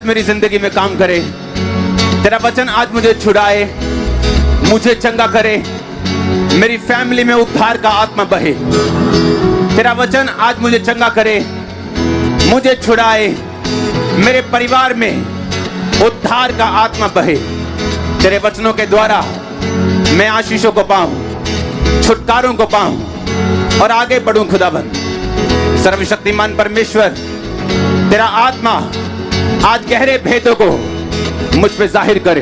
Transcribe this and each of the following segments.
मेरी जिंदगी में काम करे। तेरा वचन आज मुझे छुड़ाए, मुझे चंगा करे, मेरी फैमिली में उद्धार का आत्मा बहे। तेरा वचन आज मुझे चंगा करे, मुझे छुड़ाए, मेरे परिवार में उद्धार का आत्मा बहे। तेरे वचनों के द्वारा मैं आशीषों को पाऊं, छुटकारों को पाऊं और आगे बढ़ूं। खुदाबंद सर्वशक्तिमान परमेश्वर, तेरा आत्मा आज गहरे भेदों को मुझ पे जाहिर करे।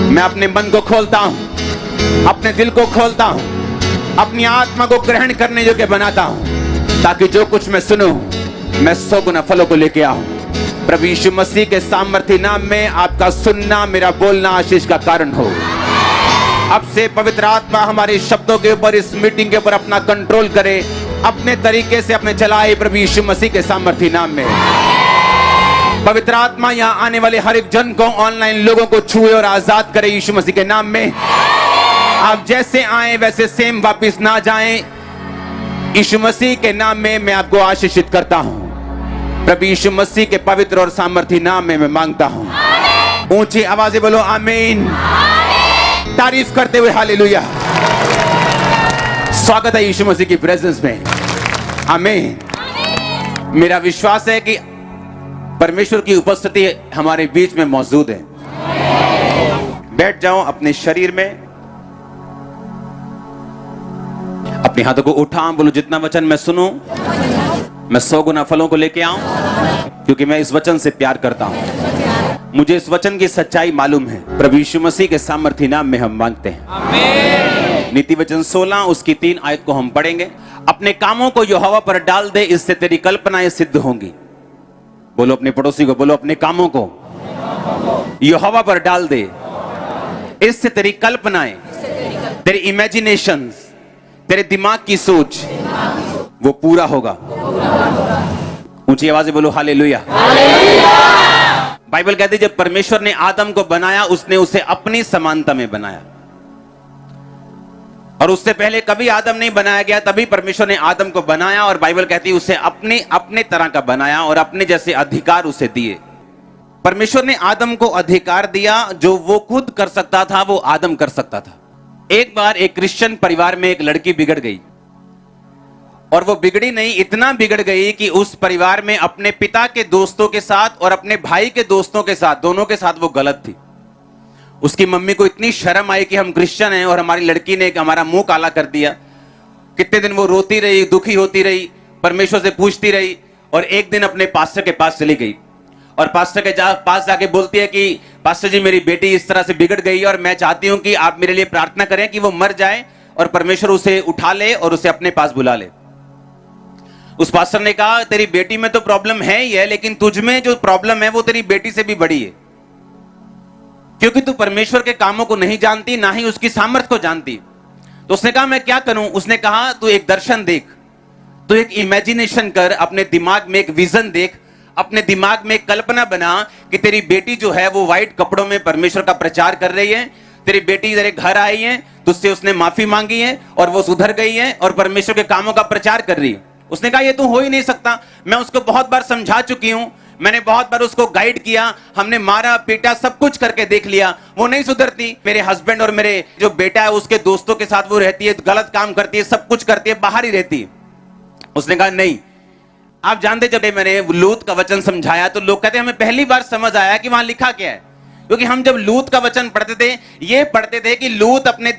मैं अपने मन को खोलता हूं, अपने दिल को खोलता हूं, अपनी आत्मा को ग्रहण करने योग्य बनाता हूं, ताकि जो कुछ मैं सुनूं मैं 100 गुना फलों को लेके आऊं। प्रभु यीशु मसीह के सामर्थी नाम में आपका सुनना, मेरा बोलना आशीष का कारण हो। अब से पवित्र आत्मा हमारे शब्दों के ऊपर, इस मीटिंग के ऊपर अपना कंट्रोल करे, अपने तरीके से अपने चलाए। प्रभु यीशु मसीह के सामर्थी नाम में पवित्र आत्मा यहाँ आने वाले हर एक जन को, ऑनलाइन लोगों को छुए और आजाद करे यीशु मसीह के नाम में। आप जैसे आए वैसे सेम वापिस ना जाएं। यीशु मसीह के नाम में मैं आपको आशीषित करता हूं। प्रभु यीशु मसीह के पवित्र और सामर्थी नाम में मैं मांगता हूं। ऊंची आवाजें बोलो आमीन। तारीफ करते हुए हालेलुया। स्वागत है यीशु मसीह की प्रेजेंस में। आमीन। मेरा विश्वास है कि परमेश्वर की उपस्थिति हमारे बीच में मौजूद है। बैठ जाओ अपने शरीर में, अपने हाथों को उठाओ, बोलो जितना वचन मैं सुनूं मैं 100 गुना फलों को लेके आऊं, क्योंकि मैं इस वचन से प्यार करता हूं। मुझे इस वचन की सच्चाई मालूम है। प्रभु यीशु मसीह के सामर्थी नाम में हम मांगते हैं, आमीन। नीति वचन 16 उसकी 3 आयत को हम पढ़ेंगे। अपने कामों को यहोवा पर डाल दे, इससे तेरी कल्पनाएं सिद्ध होंगी। बोलो अपने पड़ोसी को, बोलो अपने कामों को यहोवा पर डाल दे, इससे तेरी कल्पनाएं, तेरी इमेजिनेशंस, तेरे दिमाग की सोच वो पूरा होगा। ऊंची आवाज से बोलो हालेलुया। बाइबल कहती है जब परमेश्वर ने आदम को बनाया, उसने उसे अपनी समानता में बनाया, और उससे पहले कभी आदम नहीं बनाया गया। तभी परमेश्वर ने आदम को बनाया, और बाइबल कहती है उसे अपने तरह का बनाया और अपने जैसे अधिकार उसे दिए। परमेश्वर ने आदम को अधिकार दिया, जो वो खुद कर सकता था वो आदम कर सकता था। एक बार एक क्रिश्चियन परिवार में एक लड़की बिगड़ गई, और वो बिगड़ी नहीं, इतना बिगड़ गई कि उस परिवार में अपने पिता के दोस्तों के साथ और अपने भाई के दोस्तों के साथ, दोनों के साथ वो गलत थी। उसकी मम्मी को इतनी शर्म आई कि हम क्रिश्चियन हैं और हमारी लड़की ने हमारा मुंह काला कर दिया। कितने दिन वो रोती रही, दुखी होती रही, परमेश्वर से पूछती रही, और एक दिन अपने पास्टर के पास चली गई और पास्टर के पास जाके बोलती है कि पास्टर जी मेरी बेटी इस तरह से बिगड़ गई और मैं चाहती हूं कि आप मेरे लिए प्रार्थना करें कि वो मर जाए और परमेश्वर उसे उठा ले और उसे अपने पास बुला ले। उस पास्टर ने कहा तेरी बेटी में तो प्रॉब्लम है ही है, लेकिन तुझ में जो प्रॉब्लम है वो तेरी बेटी से भी बड़ी है, क्योंकि तू परमेश्वर के कामों को नहीं जानती, ना ही उसकी सामर्थ को जानती। तो उसने कहा मैं क्या करूं? उसने कहा तू एक दर्शन देख, तू एक इमेजिनेशन कर, अपने दिमाग में एक विजन देख, अपने दिमाग में एक कल्पना बना कि तेरी बेटी जो है वो व्हाइट कपड़ों में परमेश्वर का प्रचार कर रही है, तेरी बेटी तेरे घर आई है, तुझसे उसने माफी मांगी है और वो सुधर गई है और परमेश्वर के कामों का प्रचार कर रही है। उसने कहा ये तो हो ही नहीं सकता, मैं उसको बहुत बार समझा चुकी हूं, मैंने बहुत बार उसको गाइड किया, हमने मारा पीटा सब कुछ करके देख लिया, वो नहीं सुधरती। मेरे हस्बैंड और मेरे जो बेटा है उसके दोस्तों के साथ वो रहती है, गलत काम करती है, सब कुछ करती है, बाहर ही रहती है। उसने कहा नहीं। आप जानते जब मैंने लूत का वचन समझाया तो लोग कहते हमें पहली बार समझ आया कि वहां लिखा क्या है, क्योंकि हम जब लूत का वचन पढ़ते थे ये पढ़ते थे कि लूत अपने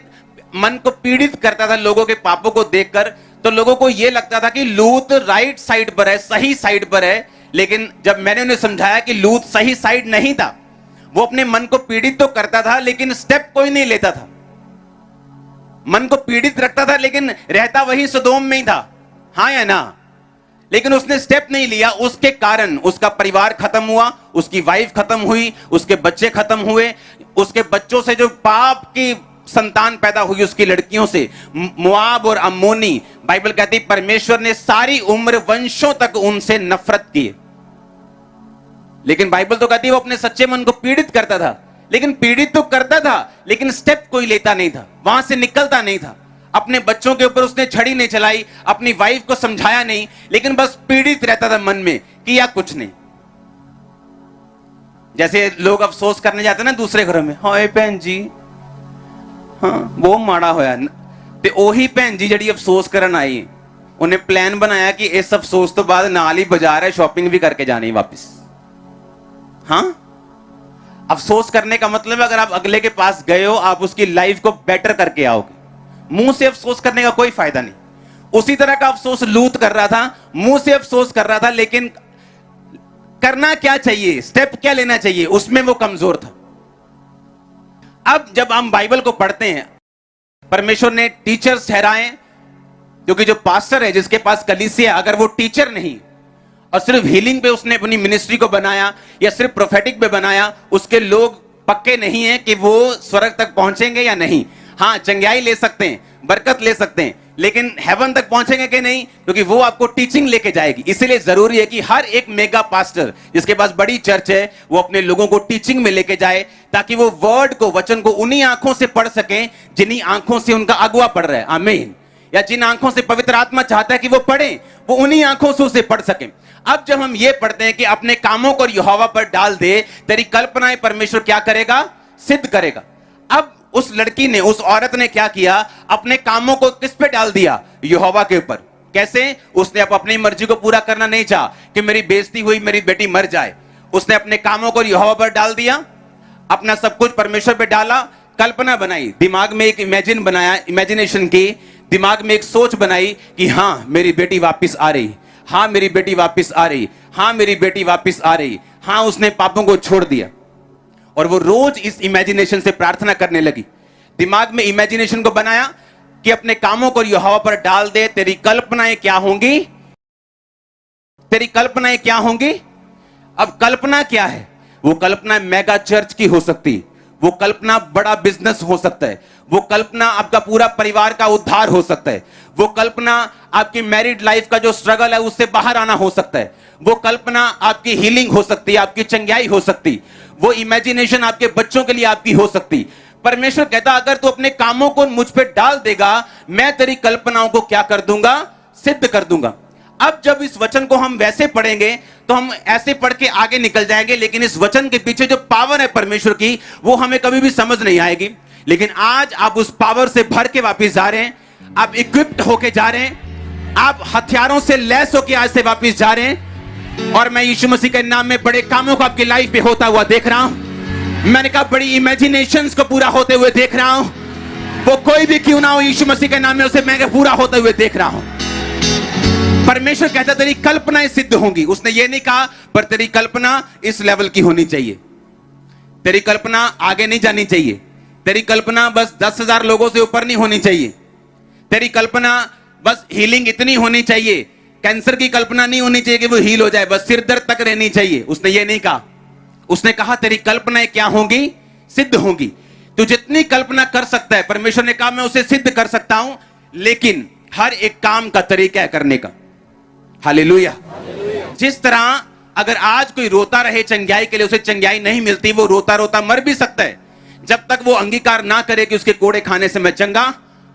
मन को पीड़ित करता था लोगों के पापों को देखकर, तो लोगों को यह लगता था कि लूत राइट साइड पर है, सही साइड पर है। लेकिन जब मैंने उन्हें समझाया कि लूत सही साइड नहीं था, वो अपने मन को पीड़ित तो करता था लेकिन स्टेप कोई नहीं लेता था। मन को पीड़ित रखता था लेकिन रहता वही सदोम में ही था, हाँ या ना? लेकिन उसने स्टेप नहीं लिया, उसके कारण उसका परिवार खत्म हुआ, उसकी वाइफ खत्म हुई, उसके बच्चे खत्म हुए, उसके बच्चों से जो पाप की संतान पैदा हुई उसकी लड़कियों से, मोआब और अम्मोनी, बाइबल कहती परमेश्वर ने सारी उम्र वंशों तक उनसे नफरत की। लेकिन बाइबल तो कहती है वो अपने सच्चे मन को पीड़ित करता था, लेकिन पीड़ित तो करता था लेकिन स्टेप कोई लेता नहीं था, वहां से निकलता नहीं था। अपने बच्चों के ऊपर उसने छड़ी नहीं चलाई, अपनी वाइफ को समझाया नहीं, लेकिन बस पीड़ित रहता था मन में, किया कुछ नहीं। जैसे लोग अफसोस करने जाते ना दूसरे घरों में, हाय भैन जी हाँ वो माड़ा होया ते ओही भैन जी जड़ी अफसोस करन आई, उन्हें प्लान बनाया कि इस अफसोस तो बाद नाल ही बाजार है, शॉपिंग भी करके जानी वापस। हाँ, अफसोस करने का मतलब है अगर आप अगले के पास गए हो, आप उसकी लाइफ को बेटर करके आओगे। मुंह से अफसोस करने का कोई फायदा नहीं। उसी तरह का अफसोस लूत कर रहा था, मुंह से अफसोस कर रहा था, लेकिन करना क्या चाहिए, स्टेप क्या लेना चाहिए, उसमें वो कमजोर था। अब जब हम बाइबल को पढ़ते हैं, परमेश्वर ने टीचर्स ठहराए, क्योंकि जो पास्टर है जिसके पास कलीसिया, अगर वो टीचर नहीं और सिर्फ हीलिंग पे उसने अपनी मिनिस्ट्री को बनाया या सिर्फ प्रोफेटिक पे बनाया, उसके लोग पक्के नहीं है कि वो स्वर्ग तक पहुंचेंगे या नहीं। हाँ, चंगाई ले सकते हैं, बरकत ले सकते हैं, लेकिन हेवन तक पहुंचेंगे कि नहीं, क्योंकि वो आपको टीचिंग लेके जाएगी। इसलिए जरूरी है कि हर एक मेगा पास्टर जिसके पास बड़ी चर्च है, वो अपने लोगों को टीचिंग में लेके जाए, ताकि वो वर्ड को, वचन को उन्हीं आंखों से पढ़ सके जिन्हीं आंखों से उनका अगुआ पढ़ रहा है। आमीन। या जिन आंखों से पवित्र आत्मा चाहता है कि वो पढ़े, वो उन्हीं आंखों से उसे पढ़ सके। अब जब हम ये पढ़ते हैं कि अपने कामों को यहोवा पर डाल दे, तेरी कल्पनाएं परमेश्वर क्या करेगा, सिद्ध करेगा। अब उस लड़की ने, उस औरत ने क्या किया, अपने कामों को किस पे डाल दिया, यहोवा के ऊपर। कैसे? उसने अपनी मर्जी को पूरा करना नहीं चाहा कि मेरी बेइज्जती हुई, मेरी बेटी मर जाए। उसने अपने कामों को यहोवा पर डाल दिया, अपना सब कुछ परमेश्वर पे डाला, कल्पना बनाई, दिमाग में एक इमेजिनेशन की, दिमाग में एक सोच बनाई कि हाँ मेरी बेटी वापस आ रही, हाँ मेरी बेटी वापस आ रही, हाँ मेरी बेटी वापस आ रही। हाँ, उसने पापों को छोड़ दिया और वो रोज इस इमेजिनेशन से प्रार्थना करने लगी। दिमाग में इमेजिनेशन को बनाया कि अपने कामों को यहोवा पर डाल दे, तेरी कल्पनाएं क्या होंगी, तेरी कल्पनाएं क्या होंगी। अब कल्पना क्या है? वो कल्पना मेगा चर्च की हो सकती, वो कल्पना बड़ा बिजनेस हो सकता है, वो कल्पना आपका पूरा परिवार का उद्धार हो सकता है, वो कल्पना आपकी मैरिड लाइफ का जो स्ट्रगल है उससे बाहर आना हो सकता है, वो कल्पना आपकी हीलिंग हो सकती है, आपकी चंगाई हो सकती, वो इमेजिनेशन आपके बच्चों के लिए आपकी हो सकती। परमेश्वर कहता अगर तू अपने कामों को मुझ पे डाल देगा, मैं तेरी कल्पनाओं को क्या कर दूंगा, सिद्ध कर दूंगा। अब जब इस वचन को हम वैसे पढ़ेंगे तो हम ऐसे पढ़ के आगे निकल जाएंगे, लेकिन इस वचन के पीछे जो पावर है परमेश्वर की, वो हमें कभी भी समझ नहीं आएगी। लेकिन आज आप उस पावर से भर के वापस जा रहे हैं, आप इक्विप्ड होके जा रहे हैं, आप हथियारों से लैस होके आज से वापस जा रहे हैं। और मैं यीशु मसीह के नाम में बड़े कामों को आपकी लाइफ पे होता हुआ देख रहा हूं। मैंने कहा बड़ी इमेजिनेशंस को पूरा होते हुए देख रहा हूं। वो कोई भी क्यों ना हो, यीशु मसीह के नाम में उसे मैं पूरा होते हुए देख रहा हूं। परमेश्वर कहता तेरी कल्पनाएं सिद्ध होंगी। उसने ये नहीं कहा पर तेरी कल्पना इस लेवल की होनी चाहिए, तेरी कल्पना आगे नहीं जानी चाहिए, तेरी कल्पना बस 10,000 लोगों से ऊपर नहीं होनी चाहिए, तेरी कल्पना बस हीलिंग इतनी होनी चाहिए, कैंसर की कल्पना नहीं होनी चाहिए कि वो हील हो जाए, बस सिर दर्द तक रहनी चाहिए। उसने ये नहीं कहा। उसने कहा तेरी कल्पनाएं क्या होंगी, सिद्ध होंगी। तू जितनी कल्पना कर सकता है, परमेश्वर ने कहा मैं उसे सिद्ध कर सकता हूं, लेकिन हर एक काम का तरीका है करने का। हालेलुया। जिस तरह अगर आज कोई रोता रहे चंगाई के लिए, उसे चंगाई नहीं मिलती, वो रोता रोता मर भी सकता है जब तक वो अंगीकार ना करे कि उसके कोड़े खाने से मैं चंगा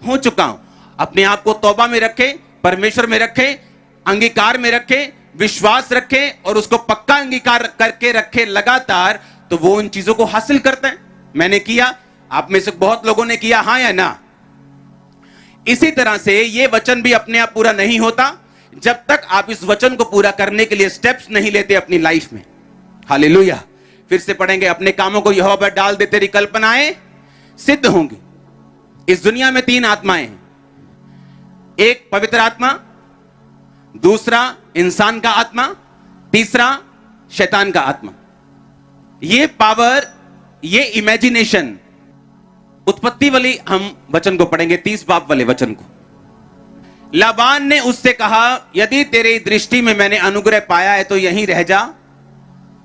हो चुका हूं। अपने आप को तौबा में रखे, परमेश्वर में रखे, अंगीकार में रखे, विश्वास रखे और उसको पक्का अंगीकार करके रखे लगातार, तो वो उन चीजों को हासिल करता है। मैंने किया, आप में से बहुत लोगों ने किया, हां या ना। इसी तरह से ये वचन भी अपने आप पूरा नहीं होता जब तक आप इस वचन को पूरा करने के लिए स्टेप्स नहीं लेते अपनी लाइफ में। हालेलुया। फिर से पढ़ेंगे, अपने कामों को यहोवा पर डाल दे, तेरी कल्पनाएं सिद्ध होंगी। इस दुनिया में 3 आत्माएं हैं, एक पवित्र आत्मा, दूसरा इंसान का आत्मा, तीसरा शैतान का आत्मा। ये पावर, ये इमेजिनेशन, उत्पत्ति वाली हम वचन को पढ़ेंगे, 30 बाब वाले वचन को। लाबान ने उससे कहा यदि तेरी दृष्टि में मैंने अनुग्रह पाया है तो यहीं रह जा,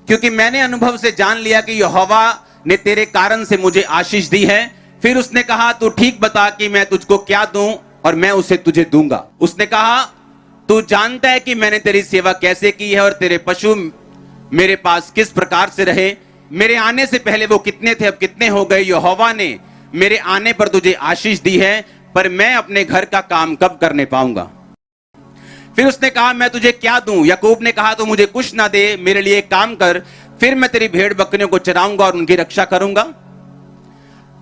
क्योंकि मैंने अनुभव से जान लिया कि यहोवा ने तेरे कारण से मुझे आशीष दी है। फिर उसने कहा तू ठीक बता कि मैं तुझको क्या दूं और मैं उसे तुझे दूंगा। उसने कहा तू जानता है कि मैंने तेरी सेवा कैसे की है और तेरे पशु मेरे पास किस प्रकार से रहे। मेरे आने से पहले वो कितने थे, अब कितने हो गए। यहोवा ने मेरे आने पर तुझे आशीष दी है, पर मैं अपने घर का काम कब करने पाऊंगा। फिर उसने कहा मैं तुझे क्या दूं। याकूब ने कहा तू मुझे कुछ ना दे, मेरे लिए एक काम कर, फिर मैं तेरी भेड़ बकरियों को चराऊंगा और उनकी रक्षा करूंगा।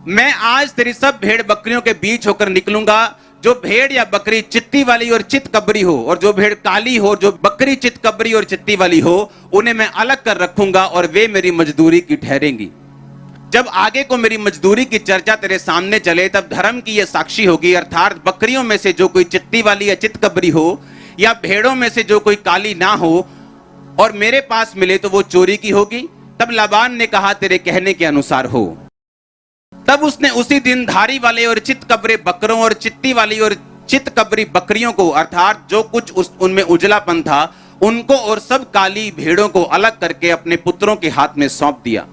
मैं आज तेरी सब भेड़ बकरियों के बीच होकर निकलूंगा। जो भेड़ या बकरी चित्ती वाली और चित कबरी हो, और जो भेड़ काली हो, जो बकरी चित कबरी और चित्ती वाली हो, उन्हें मैं अलग कर रखूंगा और वे मेरी मजदूरी की ठहरेंगी। जब आगे को मेरी मजदूरी की चर्चा तेरे सामने चले, तब धर्म की यह साक्षी होगी, अर्थात बकरियों में से जो कोई चित्ती वाली या चित कबरी हो, या भेड़ों में से जो कोई काली ना हो और मेरे पास मिले, तो वो चोरी की होगी। तब लाबान ने कहा, तेरे कहने के अनुसार हो। तब उसने उसी दिन धारी वाले और चित कबरे बकरों और चित्ती वाली और चित कबरी बकरियों को, अर्थात जो कुछ उनमें उजलापन था, उनको और सब काली भेड़ों को अलग करके अपने पुत्रों के हाथ में सौंप दिया।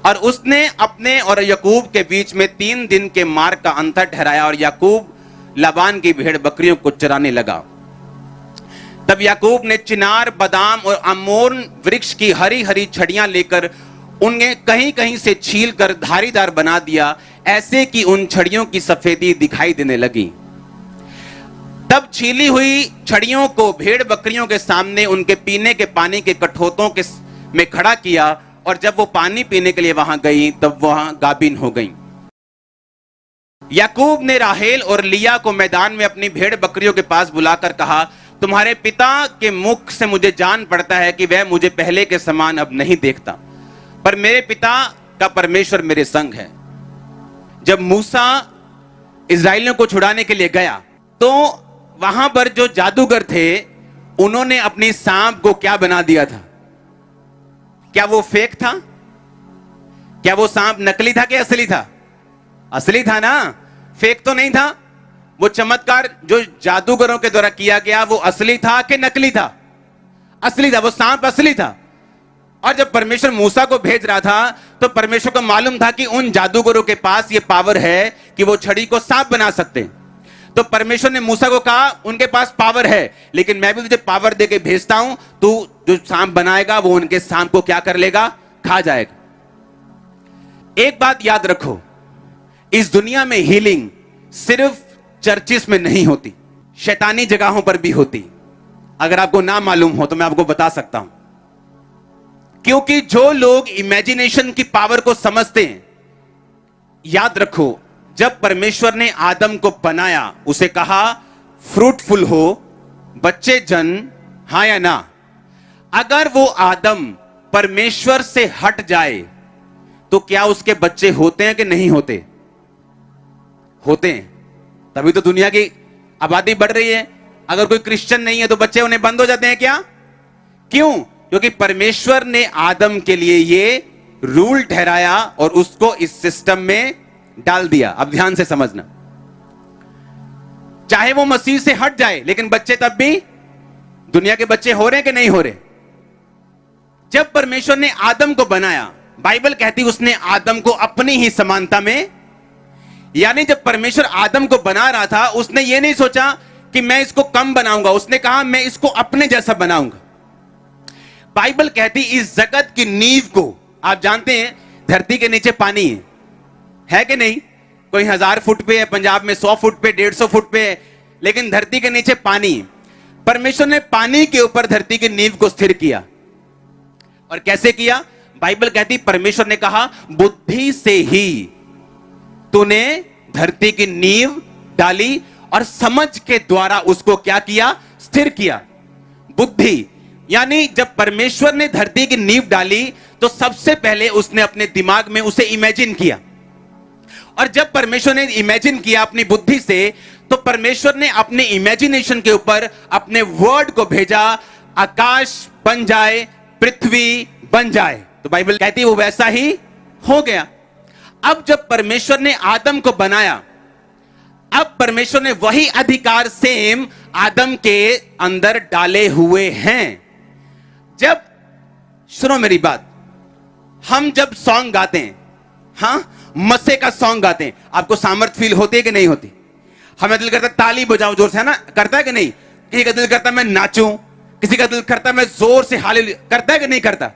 और उसने अपने और याकूब के बीच में 3 दिन के मार्ग का अंतर ठहराया, और याकूब लाबान की भेड़ बकरियों को चराने लगा। तब याकूब ने चिनार, बादाम और अमोन वृक्ष की हरी हरी छड़ियां लेकर उन्हें कहीं कहीं से छील कर धारीदार बना दिया, ऐसे कि उन छड़ियों की सफेदी दिखाई देने लगी। तब छीली हुई छड़ियों को भेड़ बकरियों के सामने उनके पीने के पानी के कठोतों के में खड़ा किया, और जब वो पानी पीने के लिए वहां गई, तब वहां गाभिन हो गई। याकूब ने राहेल और लिया को मैदान में अपनी भेड़ बकरियों के पास बुलाकर कहा, तुम्हारे पिता के मुख से मुझे जान पड़ता है कि वह मुझे पहले के समान अब नहीं देखता, पर मेरे पिता का परमेश्वर मेरे संग है। जब मूसा इस्राएलियों को छुड़ाने के लिए गया, तो वहां पर जो जादूगर थे, उन्होंने अपनी सांप को क्या बना दिया था? क्या वो फेक था? क्या वो सांप नकली था कि असली था? असली था ना, फेक तो नहीं था। वो चमत्कार जो जादूगरों के द्वारा किया गया, वो असली था कि नकली था? असली था। वो सांप असली था। और जब परमेश्वर मूसा को भेज रहा था, तो परमेश्वर को मालूम था कि उन जादूगरों के पास ये पावर है कि वो छड़ी को सांप बना सकते हैं। तो परमेश्वर ने मूसा को कहा, उनके पास पावर है, लेकिन मैं भी तुझे पावर देके भेजता हूं, तू जो सांप बनाएगा वो उनके सांप को क्या कर लेगा? खा जाएगा। एक बात याद रखो, इस दुनिया में हीलिंग सिर्फ चर्चिस में नहीं होती, शैतानी जगहों पर भी होती। अगर आपको ना मालूम हो तो मैं आपको बता सकता हूं, क्योंकि जो लोग इमेजिनेशन की पावर को समझते हैं, याद रखो, जब परमेश्वर ने आदम को बनाया, उसे कहा फ्रूटफुल हो, बच्चे जन, हां या ना? अगर वो आदम परमेश्वर से हट जाए, तो क्या उसके बच्चे होते हैं कि नहीं होते? होते हैं। तभी तो दुनिया की आबादी बढ़ रही है। अगर कोई क्रिश्चियन नहीं है तो बच्चे उन्हें बंद हो जाते हैं क्या? क्यों? क्योंकि परमेश्वर ने आदम के लिए ये रूल ठहराया और उसको इस सिस्टम में डाल दिया। अब ध्यान से समझना, चाहे वो मसीह से हट जाए, लेकिन बच्चे तब भी दुनिया के बच्चे हो रहे हैं कि नहीं हो रहे? जब परमेश्वर ने आदम को बनाया, बाइबल कहती उसने आदम को अपनी ही समानता में, यानी जब परमेश्वर आदम को बना रहा था, उसने ये नहीं सोचा कि मैं इसको कम बनाऊंगा, उसने कहा मैं इसको अपने जैसा बनाऊंगा। बाइबल कहती इस जगत की नींव को, आप जानते हैं धरती के नीचे पानी है कि नहीं? कोई 1000 फुट पे है, पंजाब में 100 फुट पे, 150 फुट पे है, लेकिन धरती के नीचे पानी। परमेश्वर ने पानी के ऊपर धरती की नींव को स्थिर किया। और कैसे किया? बाइबल कहती परमेश्वर ने कहा, बुद्धि से ही तूने धरती की नींव डाली और समझ के द्वारा उसको क्या किया? स्थिर किया। बुद्धि, यानी जब परमेश्वर ने धरती की नींव डाली, तो सबसे पहले उसने अपने दिमाग में उसे इमेजिन किया। और जब परमेश्वर ने इमेजिन किया अपनी बुद्धि से, तो परमेश्वर ने अपने इमेजिनेशन के ऊपर अपने वर्ड को भेजा, आकाश बन जाए, पृथ्वी बन जाए। तो बाइबल कहती है वो वैसा ही हो गया। अब जब परमेश्वर ने आदम को बनाया, अब परमेश्वर ने वही अधिकार सेम आदम के अंदर डाले हुए हैं। जब, सुनो मेरी बात, हम जब सॉन्ग गाते हैं, हां, मस्से का सॉन्ग गाते हैं, आपको सामर्थ फील होती है कि नहीं होती? हमें दिल करता ताली बजाऊं जोर से, है ना? करता है कि नहीं? किसी का दिल करता मैं नाचूं, किसी का दिल करता मैं जोर से हालेलुया, करता है कि नहीं करता?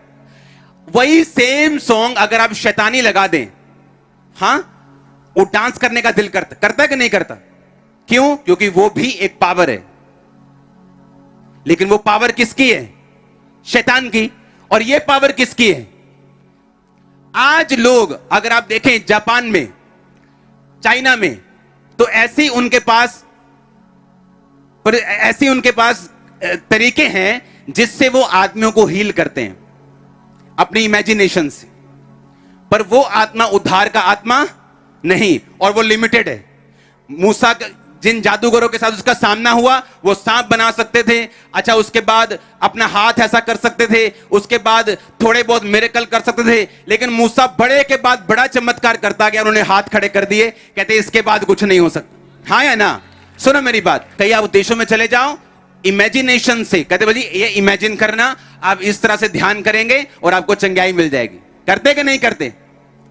वही सेम सॉन्ग अगर आप शैतानी लगा दें, हां, वो डांस करने का दिल करता है कि नहीं करता? क्यों? क्योंकि वो भी एक पावर है। लेकिन वो पावर किसकी है? शैतान की। और यह पावर किसकी है? आज लोग अगर आप देखें जापान में, चाइना में, तो ऐसी उनके पास तरीके हैं जिससे वो आदमियों को हील करते हैं अपनी इमेजिनेशन से, पर वो आत्मा उद्धार का आत्मा नहीं, और वो लिमिटेड है। मूसा जिन जादूगरों के साथ उसका सामना हुआ, वो सांप बना सकते थे, अच्छा उसके बाद अपना हाथ ऐसा कर सकते थे, उसके बाद थोड़े बहुत मिरेकल कर सकते थे, लेकिन मूसा बड़े के बाद बड़ा चमत्कार करता गया, उन्होंने हाथ खड़े कर दिए, कहते इसके बाद कुछ नहीं हो सकता। हाँ या ना? सुनो मेरी बात, कहीं आप देशों में चले जाओ, इमेजिनेशन से कहते भाई ये इमेजिन करना, आप इस तरह से ध्यान करेंगे और आपको चंगाई मिल जाएगी। करते कि नहीं करते?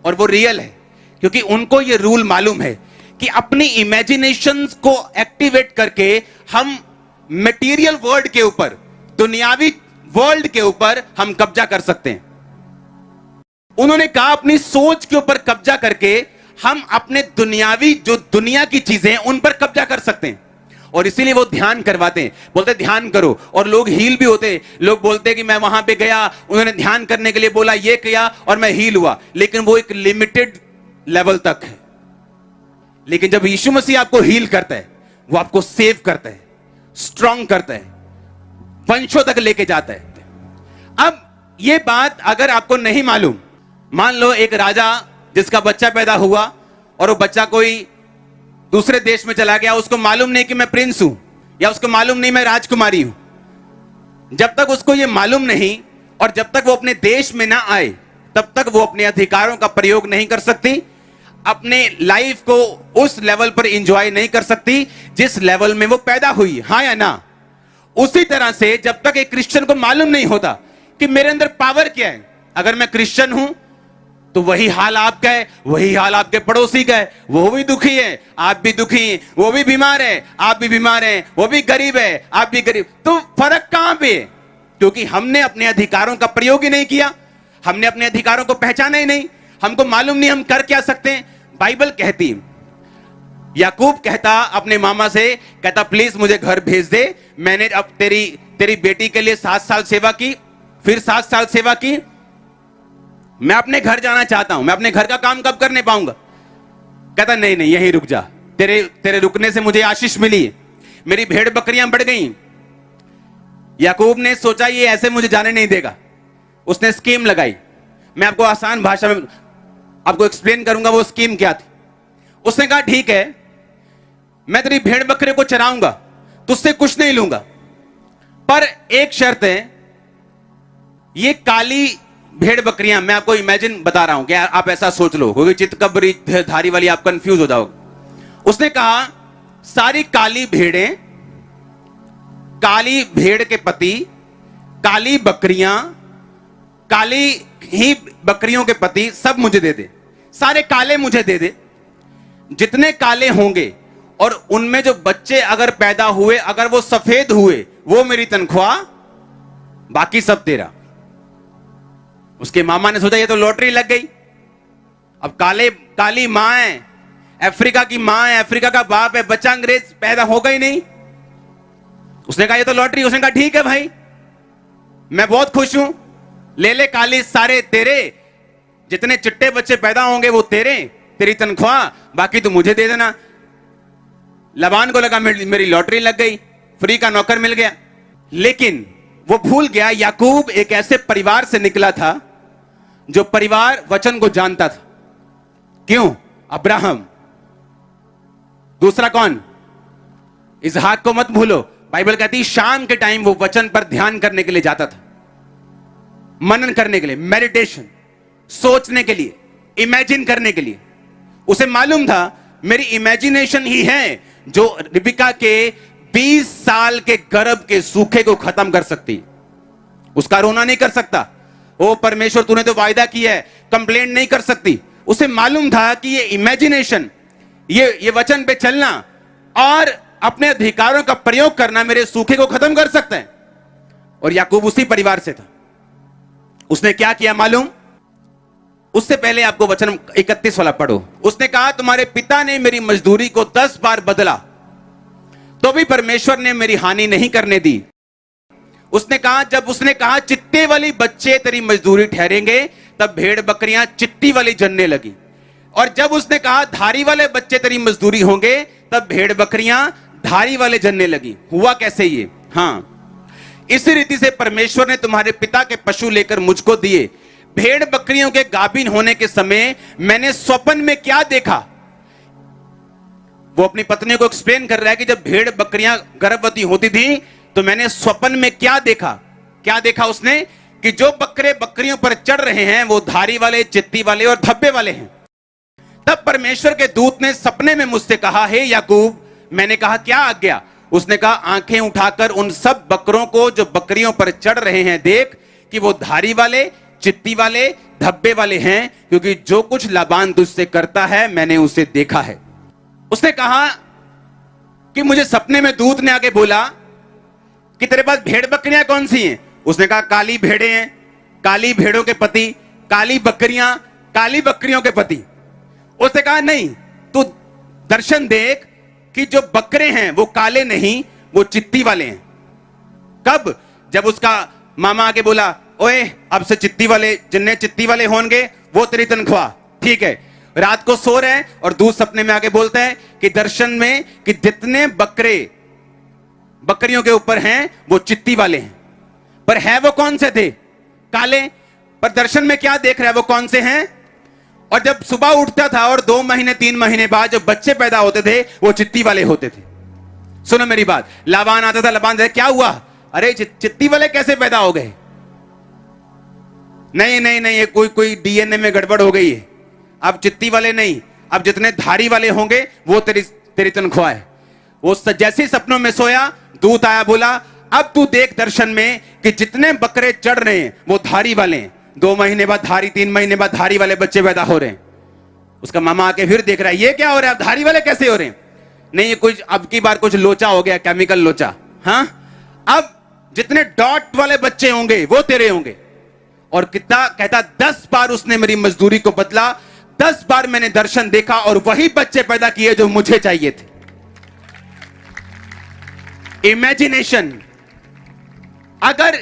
और वो रियल है, क्योंकि उनको ये रूल मालूम है कि अपनी इमेजिनेशंस को एक्टिवेट करके हम मटेरियल वर्ल्ड के ऊपर, दुनियावी वर्ल्ड के ऊपर हम कब्जा कर सकते हैं। उन्होंने कहा अपनी सोच के ऊपर कब्जा करके हम अपने दुनियावी जो दुनिया की चीजें हैं उन पर कब्जा कर सकते हैं। और इसीलिए वो ध्यान करवाते हैं, बोलते ध्यान करो, और लोग हील भी होते। लोग बोलते हैं कि मैं वहां पे गया, उन्होंने ध्यान करने के लिए बोला, ये किया और मैं हील हुआ, लेकिन वो एक लिमिटेड लेवल तक है। लेकिन जब यीशु मसीह आपको हील करता है, वो आपको सेव करता है, स्ट्रांग करता है, वंशों तक लेके जाता है। अब ये बात अगर आपको नहीं मालूम, मान लो एक राजा जिसका बच्चा पैदा हुआ और वो बच्चा कोई दूसरे देश में चला गया, उसको मालूम नहीं कि मैं प्रिंस हूं, या उसको मालूम नहीं मैं राजकुमारी हूं। जब तक उसको ये मालूम नहीं और जब तक वो अपने देश में ना आए, तब तक वो अपने अधिकारों का प्रयोग नहीं कर सकती, अपने लाइफ को उस लेवल पर एंजॉय नहीं कर सकती जिस लेवल में वो पैदा हुई। हाँ या ना? उसी तरह से जब तक एक क्रिश्चियन को मालूम नहीं होता कि मेरे अंदर पावर क्या है, अगर मैं क्रिश्चियन हूं तो वही हाल आपका है, वही हाल आपके पड़ोसी का है, वो भी दुखी है, आप भी दुखी हैं, वो भी बीमार है, आप भी बीमार हैं, वो भी गरीब है, आप भी गरीब, तो फर्क कहां पे है? क्योंकि हमने अपने अधिकारों का प्रयोग ही नहीं किया, हमने अपने अधिकारों को पहचाना ही नहीं, हमको मालूम नहीं हम कर क्या सकते हैं। बाइबल कहती, याकूब कहता अपने मामा से, कहता प्लीज मुझे घर भेज दे, मैंने अब तेरी बेटी के लिए 7 साल सेवा की, फिर 7 साल सेवा की, मैं अपने घर जाना चाहता हूं, मैं अपने घर का काम कब करने पाऊंगा? कहता नहीं नहीं यहीं रुक जा, तेरे रुकने से मुझे आशीष मिली, मेरी भेड़ बकरियां बढ़ गई। याकूब ने सोचा ये ऐसे मुझे जाने नहीं देगा, उसने स्कीम लगाई। मैं आपको आसान भाषा में आपको एक्सप्लेन करूंगा वो स्कीम क्या थी। उसने कहा ठीक है, मैं तेरी भेड़ बकरे को चराऊंगा, तुझसे कुछ नहीं लूंगा, पर एक शर्त है, ये काली भेड़ बकरियां, मैं आपको इमेजिन बता रहा हूं कि आप ऐसा सोच लो, क्योंकि चितकबरी धारी वाली आप कंफ्यूज हो जाओगे। उसने कहा सारी काली भेड़ें, काली भेड़ के पति, काली बकरियां, काली ही बकरियों के पति सब मुझे दे दे, सारे काले मुझे दे दे। जितने काले होंगे और उनमें जो बच्चे अगर पैदा हुए, अगर वो सफेद हुए, वो मेरी तनख्वाह, बाकी सब तेरा। उसके मामा ने सोचा ये तो लॉटरी लग गई। अब काली मां है, अफ्रीका की मां है, अफ्रीका का बाप है, बच्चा अंग्रेज पैदा होगा ही नहीं। उसने कहा ये तो लॉटरी। उसने कहा ठीक है भाई, मैं बहुत खुश हूं, ले ले काली सारे तेरे, जितने चिट्टे बच्चे पैदा होंगे वो तेरे, तेरी तनख्वाह, बाकी तो मुझे दे देना। लबान को लगा मेरी लॉटरी लग गई, फ्री का नौकर मिल गया। लेकिन वो भूल गया याकूब एक ऐसे परिवार से निकला था जो परिवार वचन को जानता था। क्यों? अब्राहम। दूसरा कौन? इसहाक को मत भूलो। बाइबल कहती है शाम के टाइम वो वचन पर ध्यान करने के लिए जाता था, मनन करने के लिए, मेडिटेशन, सोचने के लिए, इमेजिन करने के लिए। उसे मालूम था मेरी इमेजिनेशन ही है जो रिबिका के 20 साल के गर्भ के सूखे को खत्म कर सकती। उसका रोना नहीं कर सकता। ओ परमेश्वर तूने तो वायदा किया है, कंप्लेंट नहीं कर सकती। उसे मालूम था कि ये इमेजिनेशन, ये वचन पे चलना और अपने अधिकारों का प्रयोग करना मेरे सूखे को खत्म कर सकता है। और याकूब उसी परिवार से था। उसने क्या किया मालूम? उससे पहले आपको वचन 31 वाला पढ़ो। उसने कहा तुम्हारे पिता ने मेरी मजदूरी को 10 बार बदला, तो भी परमेश्वर ने मेरी हानि नहीं करने दी। उसने कहा चित्ते वाली बच्चे तेरी मजदूरी ठहरेंगे, तब भेड़ बकरियां चित्ती वाली जनने लगी। और जब उसने कहा धारी वाले बच्चे तेरी मजदूरी होंगे, तब भेड़ बकरियां धारी वाले जनने लगी। हुआ कैसे ये? हाँ, इसी रीति से परमेश्वर ने तुम्हारे पिता के पशु लेकर मुझको दिए। भेड़ बकरियों के गाभिन होने के समय मैंने स्वप्न में क्या देखा? वो अपनी पत्नी को एक्सप्लेन कर रहा है कि जब भेड़ बकरियां गर्भवती होती थी तो मैंने स्वप्न में क्या देखा। क्या देखा उसने? कि जो बकरे बकरियों पर चढ़ रहे हैं वो धारी वाले, चित्ती वाले और धब्बे वाले हैं। तब परमेश्वर के दूत ने सपने में मुझसे कहा, हे याकूब। मैंने कहा, क्या आज्ञा? उसने कहा, आंखें उठाकर उन सब बकरों को जो बकरियों पर चढ़ रहे हैं देख कि वो धारी वाले, चित्ती वाले, धब्बे वाले हैं, क्योंकि जो कुछ लाबान तुझसे करता है मैंने उसे देखा है। उसने कहा कि मुझे सपने में दूत ने आके बोला कि तेरे पास भेड़ बकरियां कौन सी हैं? उसने कहा, काली भेड़ें हैं, काली भेड़ों के पति, काली बकरियां, काली बकरियों के पति। उसने कहा, नहीं, तू दर्शन देख कि जो बकरे हैं वो काले नहीं, वो चित्ती वाले हैं। कब? जब उसका मामा आके बोला, ओए अब से चित्ती वाले, जिन्ने चित्ती वाले होंगे वो तेरी तनख्वाह। ठीक है। रात को सो रहे हैं और दूध सपने में आके बोलते हैं कि दर्शन में कि जितने बकरे बकरियों के ऊपर हैं वो चित्ती वाले हैं। पर है वो कौन से थे? काले। पर दर्शन में क्या देख रहा है? वो कौन से हैं? और जब सुबह उठता था और 2 महीने 3 महीने बाद जो बच्चे पैदा होते थे वो चित्ती वाले होते थे। सुनो मेरी बात, लाबान आता था, लाबान क्या हुआ? अरे चित्ती वाले कैसे पैदा हो गए? नहीं नहीं नहीं, ये कोई डीएनए में गड़बड़ हो गई है। अब चित्ती वाले नहीं, अब जितने धारी वाले होंगे वो तेरी तनख्वाह है। वो जैसे सपनों में सोया, दूत आया, बोला, अब तू देख दर्शन में कि जितने बकरे चढ़ रहे हैं वो धारी वाले हैं। 2 महीने बाद धारी, 3 महीने बाद धारी वाले बच्चे पैदा हो रहे हैं। उसका मामा आके फिर देख रहा है, ये क्या हो रहा है? धारी वाले कैसे हो रहे हैं? नहीं, ये कुछ अब की बार कुछ लोचा हो गया, केमिकल लोचा। हाँ, अब जितने डॉट वाले बच्चे होंगे वो तेरे होंगे। और कितना कहता, 10 बार उसने मेरी मजदूरी को बदला, 10 बार मैंने दर्शन देखा और वही बच्चे पैदा किए जो मुझे चाहिए थे। इमेजिनेशन। अगर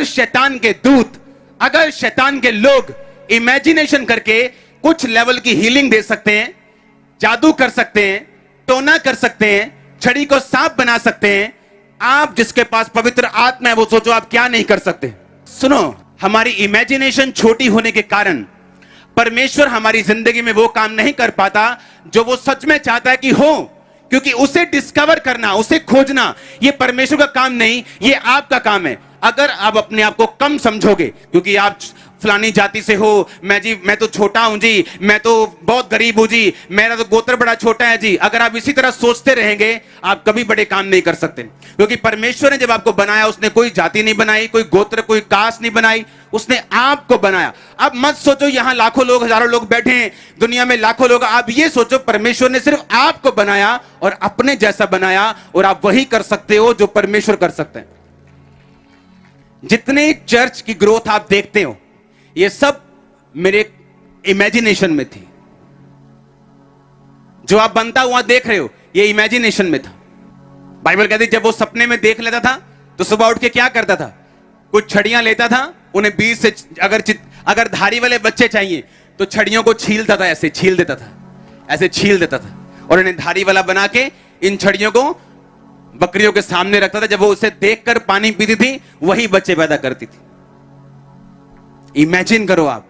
शैतान के दूत, अगर शैतान के लोग इमेजिनेशन करके कुछ लेवल की हीलिंग दे सकते हैं, जादू कर सकते हैं, टोना कर सकते हैं, छड़ी को सांप बना सकते हैं, आप जिसके पास पवित्र आत्मा है वो सोचो आप क्या नहीं कर सकते। सुनो, हमारी इमेजिनेशन छोटी होने के कारण परमेश्वर हमारी जिंदगी में वो काम नहीं कर पाता जो वो सच में चाहता है कि हो, क्योंकि उसे डिस्कवर करना, उसे खोजना, ये परमेश्वर का काम नहीं, ये आपका काम है। अगर आप अपने आप को कम समझोगे क्योंकि आप फलानी जाति से हो, मैं तो छोटा हूं जी, मैं तो बहुत गरीब हूं जी, मेरा तो गोत्र बड़ा छोटा है जी, अगर आप इसी तरह सोचते रहेंगे आप कभी बड़े काम नहीं कर सकते। क्योंकि परमेश्वर ने जब आपको बनाया उसने कोई जाति नहीं बनाई, कोई गोत्र, कोई कास्ट नहीं बनाई, उसने आपको बनाया। अब मत सोचो यहां लाखों लोग, हजारों लोग बैठे हैं, दुनिया में लाखों लोग, आप ये सोचो परमेश्वर ने सिर्फ आपको बनाया और अपने जैसा बनाया, और आप वही कर सकते हो जो परमेश्वर कर सकते हैं। जितने चर्च की ग्रोथ आप देखते हो ये सब मेरे इमेजिनेशन में थी। जो आप बनता हुआ देख रहे हो ये इमेजिनेशन में था। बाइबल कहती जब वो सपने में देख लेता था तो सुबह उठ के क्या करता था? कुछ छड़ियां लेता था, उन्हें बीच से अगर धारी वाले बच्चे चाहिए तो छड़ियों को छीलता था, ऐसे छील देता था, ऐसे छील देता था, और इन्हें धारी वाला बना के इन छड़ियों को बकरियों के सामने रखता था। जब वो उसे देखकर पानी पीती थी वही बच्चे पैदा करती थी। इमेजिन करो आप।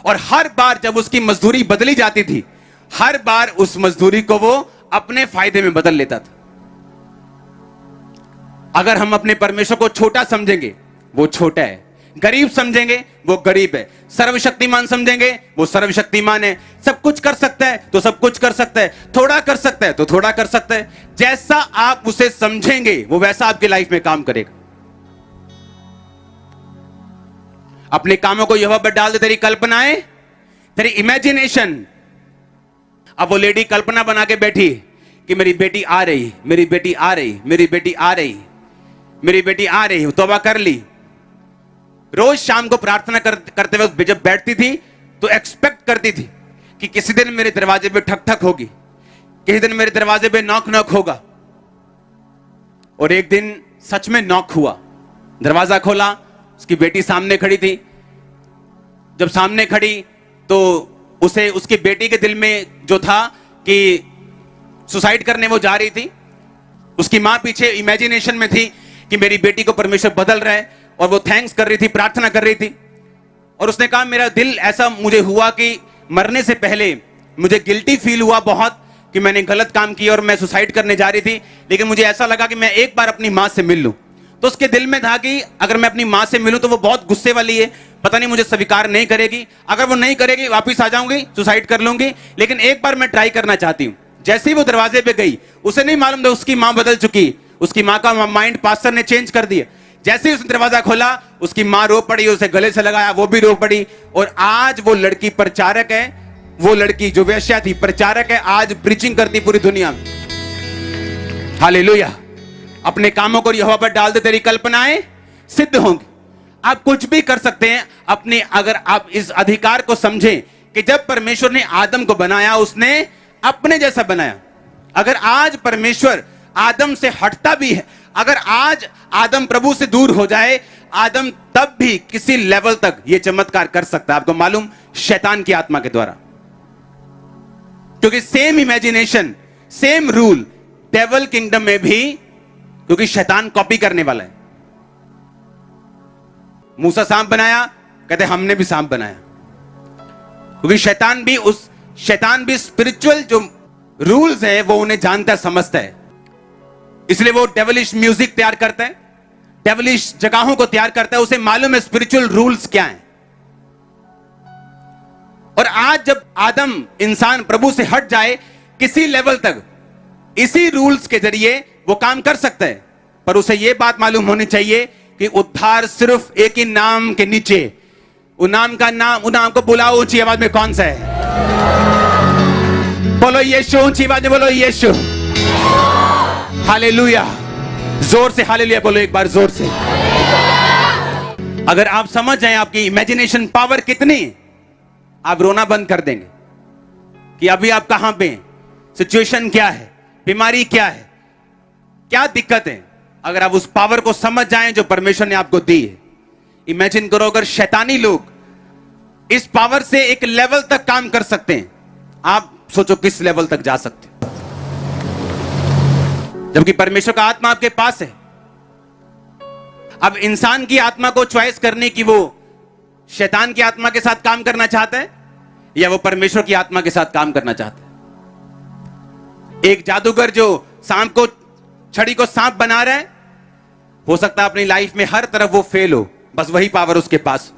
और हर बार जब उसकी मजदूरी बदली जाती थी, हर बार उस मजदूरी को वो अपने फायदे में बदल लेता था। अगर हम अपने परमेश्वर को छोटा समझेंगे वो छोटा है, गरीब समझेंगे वो गरीब है, सर्वशक्तिमान समझेंगे वो सर्वशक्तिमान है, सब कुछ कर सकता है तो सब कुछ कर सकता है, थोड़ा कर सकता है तो थोड़ा कर सकता है। जैसा आप उसे समझेंगे वो वैसा आपकी लाइफ में काम करेगा। अपने कामों को यहोवा पर डाल दे, तेरी कल्पनाएं, तेरी इमेजिनेशन। अब वो लेडी कल्पना बना के बैठी कि मेरी बेटी आ रही, मेरी बेटी आ रही, मेरी बेटी आ रही, मेरी बेटी आ रही, तौबा कर ली। रोज शाम को प्रार्थना करते वक्त जब बैठती थी तो एक्सपेक्ट करती थी कि किसी दिन मेरे दरवाजे पे ठक ठक होगी, किसी दिन मेरे दरवाजे पे नॉक नॉक होगा। और एक दिन सच में नॉक हुआ। दरवाजा खोला, उसकी बेटी सामने खड़ी थी। जब सामने खड़ी तो उसे, उसकी बेटी के दिल में जो था कि सुसाइड करने वो जा रही थी। उसकी मां पीछे इमेजिनेशन में थी कि मेरी बेटी को परमेश्वर बदल रहा है, और वो थैंक्स कर रही थी, प्रार्थना कर रही थी। और उसने कहा मेरा दिल ऐसा मुझे हुआ कि मरने से पहले मुझे गिल्टी फील हुआ बहुत कि मैंने गलत काम किया और मैं सुसाइड करने जा रही थी, लेकिन मुझे ऐसा लगा कि मैं एक बार अपनी मां से मिल लूं। तो उसके दिल में था कि अगर मैं अपनी मां से मिलूं तो वो बहुत गुस्से वाली है, पता नहीं मुझे स्वीकार नहीं करेगी, अगर वो नहीं करेगी वापस आ जाऊंगी, सुसाइड कर लूंगी, लेकिन एक बार मैं ट्राई करना चाहती हूं। जैसे ही वो दरवाजे पे गई, उसे नहीं मालूम था उसकी मां बदल चुकी, उसकी मां का माइंड पास्टर ने चेंज कर दिया। जैसे ही उसने दरवाजा खोला, उसकी मां रो पड़ी, उसे गले से लगाया, वो भी रो पड़ी। और आज वो लड़की प्रचारक है, वो लड़की जो वेश्या थी प्रचारक है, आज प्रीचिंग करती पूरी दुनिया में। हालेलुया। अपने कामों को यहोवा पर डाल दे, तेरी कल्पनाएं सिद्ध होंगी। आप कुछ भी कर सकते हैं अपने, अगर आप इस अधिकार को समझें कि जब परमेश्वर ने आदम को बनाया उसने अपने जैसा बनाया। अगर आज परमेश्वर आदम से हटता भी है, अगर आज आदम प्रभु से दूर हो जाए, आदम तब भी किसी लेवल तक यह चमत्कार कर सकता है। आपको मालूम, शैतान की आत्मा के द्वारा, क्योंकि same imagination, same rule devil kingdom में भी, क्योंकि शैतान कॉपी करने वाला है। मूसा सांप बनाया, कहते हमने भी सांप बनाया, क्योंकि शैतान भी स्पिरिचुअल जो रूल्स है वो उन्हें जानता है, समझता है। इसलिए वो डेविलिश म्यूजिक तैयार करता है, डेविलिश जगहों को तैयार करता है, उसे मालूम है स्पिरिचुअल रूल्स क्या हैं। और आज जब आदम इंसान प्रभु से हट जाए किसी लेवल तक, इसी रूल्स के जरिए वो काम कर सकता है, पर उसे यह बात मालूम होनी चाहिए कि उद्धार सिर्फ एक ही नाम के नीचे, उस नाम को बुलाओ ऊंची आवाज में, कौन सा है? बोलो यीशु, ऊंची आवाज में बोलो यीशु। हालेलुया। जोर से हालेलुया बोलो एक बार, जोर से। अगर आप समझ जाएं आपकी इमेजिनेशन पावर कितनी, आप रोना बंद कर देंगे कि अभी आप कहां पे, सिचुएशन क्या है, बीमारी क्या है, क्या दिक्कत है। अगर आप उस पावर को समझ जाएं जो परमेश्वर ने आपको दी है। इमेजिन करो अगर शैतानी लोग इस पावर से एक लेवल तक काम कर सकते हैं, आप सोचो किस लेवल तक जा सकते हैं। जबकि परमेश्वर का आत्मा आपके पास है। अब इंसान की आत्मा को चॉइस करने की, वो शैतान की आत्मा के साथ काम करना चाहता है या वो परमेश्वर की आत्मा के साथ काम करना चाहता है। एक जादूगर जो सांप को, छड़ी को सांप बना रहा है, हो सकता है अपनी लाइफ में हर तरफ वो फेल हो, बस वही पावर उसके पास।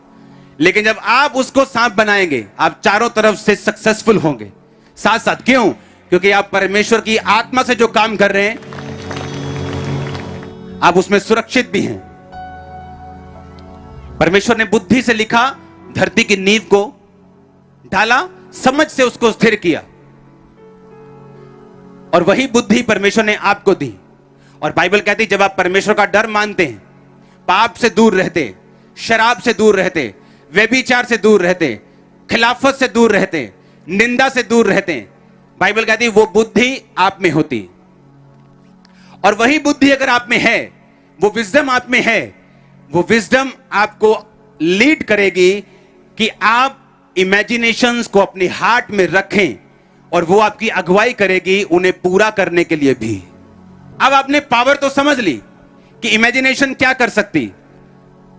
लेकिन जब आप उसको सांप बनाएंगे, आप चारों तरफ से सक्सेसफुल होंगे साथ साथ। क्यों? क्योंकि आप परमेश्वर की आत्मा से जो काम कर रहे हैं, आप उसमें सुरक्षित भी हैं। परमेश्वर ने बुद्धि से लिखा, धरती की नींव को डाला, समझ से उसको स्थिर किया, और वही बुद्धि परमेश्वर ने आपको दी। और बाइबल कहती है जब आप परमेश्वर का डर मानते हैं, पाप से दूर रहते, शराब से दूर रहते, व्यभिचार से दूर रहते, खिलाफत से दूर रहते, निंदा से दूर रहते, बाइबल कहती है वो बुद्धि आप में होती। और वही बुद्धि अगर आप में है, वो विजडम आप में है, वो विजडम आपको लीड करेगी कि आप इमेजिनेशंस को अपने हार्ट में रखें, और वो आपकी अगुवाई करेगी उन्हें पूरा करने के लिए भी। अब आपने पावर तो समझ ली कि इमेजिनेशन क्या कर सकती,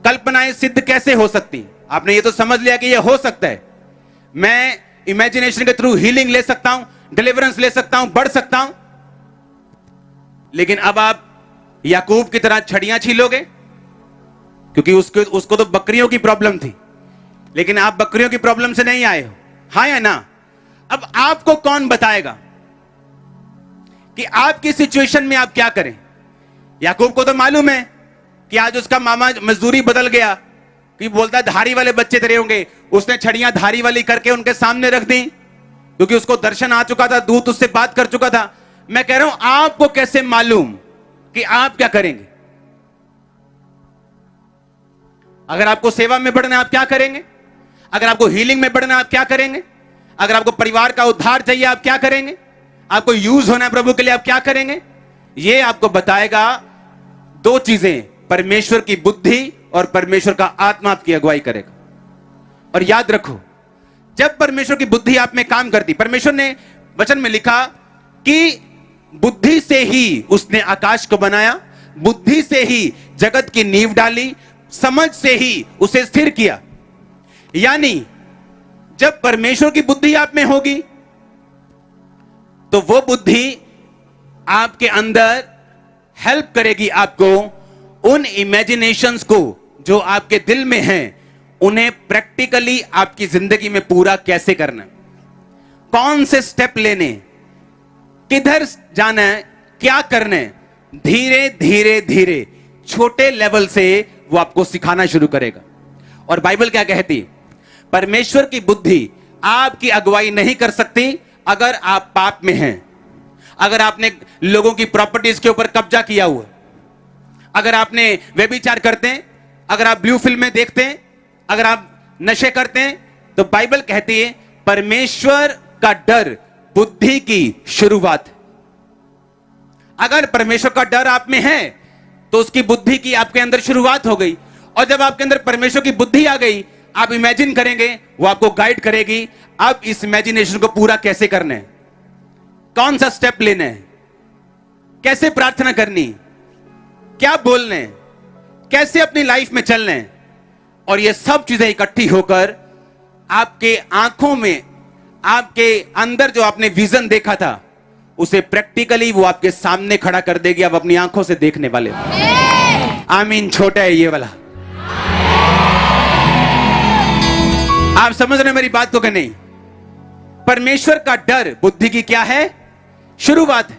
कल्पनाएं सिद्ध कैसे हो सकती। आपने ये तो समझ लिया कि ये हो सकता है, मैं इमेजिनेशन के थ्रू हीलिंग ले सकता हूं, डिलीवरेंस ले सकता हूं, बढ़ सकता हूं। लेकिन अब आप याकूब की तरह छड़ियां छीलोगे, क्योंकि उसको तो बकरियों की प्रॉब्लम थी, लेकिन आप बकरियों की प्रॉब्लम से नहीं आए हो, हाँ या ना? अब आपको कौन बताएगा कि आपकी सिचुएशन में आप क्या करें? याकूब को तो मालूम है कि आज उसका मामा मजदूरी बदल गया, कि बोलता धारी वाले बच्चे तेरे होंगे, उसने छड़ियां धारी वाली करके उनके सामने रख दी, क्योंकि उसको दर्शन आ चुका था, दूत उससे बात कर चुका था। मैं कह रहा हूं आपको कैसे मालूम कि आप क्या करेंगे? अगर आपको सेवा में बढ़ना है आप क्या करेंगे? अगर आपको हीलिंग में बढ़ना है आप क्या करेंगे? अगर आपको परिवार का उद्धार चाहिए आप क्या करेंगे? आपको यूज होना है प्रभु के लिए आप क्या करेंगे? ये आपको बताएगा दो चीजें, परमेश्वर की बुद्धि और परमेश्वर का आत्मा आपकी अगुवाई करेगा। और याद रखो, जब परमेश्वर की बुद्धि आप में काम करती, परमेश्वर ने वचन में लिखा कि बुद्धि से ही उसने आकाश को बनाया, बुद्धि से ही जगत की नींव डाली, समझ से ही उसे स्थिर किया। यानी जब परमेश्वर की बुद्धि आप में होगी तो वो बुद्धि आपके अंदर हेल्प करेगी आपको उन इमेजिनेशंस को जो आपके दिल में हैं, उन्हें प्रैक्टिकली आपकी जिंदगी में पूरा कैसे करना है, कौन से स्टेप लेने, किधर जाना है, क्या करना है, धीरे धीरे धीरे छोटे लेवल से वो आपको सिखाना शुरू करेगा। और बाइबल क्या कहती, परमेश्वर की बुद्धि आपकी अगुवाई नहीं कर सकती अगर आप पाप में हैं, अगर आपने लोगों की प्रॉपर्टीज के ऊपर कब्जा किया हुआ, अगर आपने व्यभिचार करते हैं, अगर आप ब्लू फिल्में देखते हैं, अगर आप नशे करते हैं, तो बाइबल कहती है परमेश्वर का डर बुद्धि की शुरुआत है। अगर परमेश्वर का डर आप में है तो उसकी बुद्धि की आपके अंदर शुरुआत हो गई। और जब आपके अंदर परमेश्वर की बुद्धि आ गई, आप इमेजिन करेंगे, वो आपको गाइड करेगी अब इस इमेजिनेशन को पूरा कैसे करना है, कौन सा स्टेप लेना है, कैसे प्रार्थना करनी, क्या बोलना है, कैसे अपनी लाइफ में चलना है। और ये सब चीजें इकट्ठी होकर आपके आंखों में, आपके अंदर जो आपने विजन देखा था, उसे प्रैक्टिकली वो आपके सामने खड़ा कर देगी। आप अपनी आंखों से देखने वाले। आमीन। छोटा है ये वाला। आप समझ रहे मेरी बात को कि नहीं? परमेश्वर का डर बुद्धि की क्या है? शुरुआत है।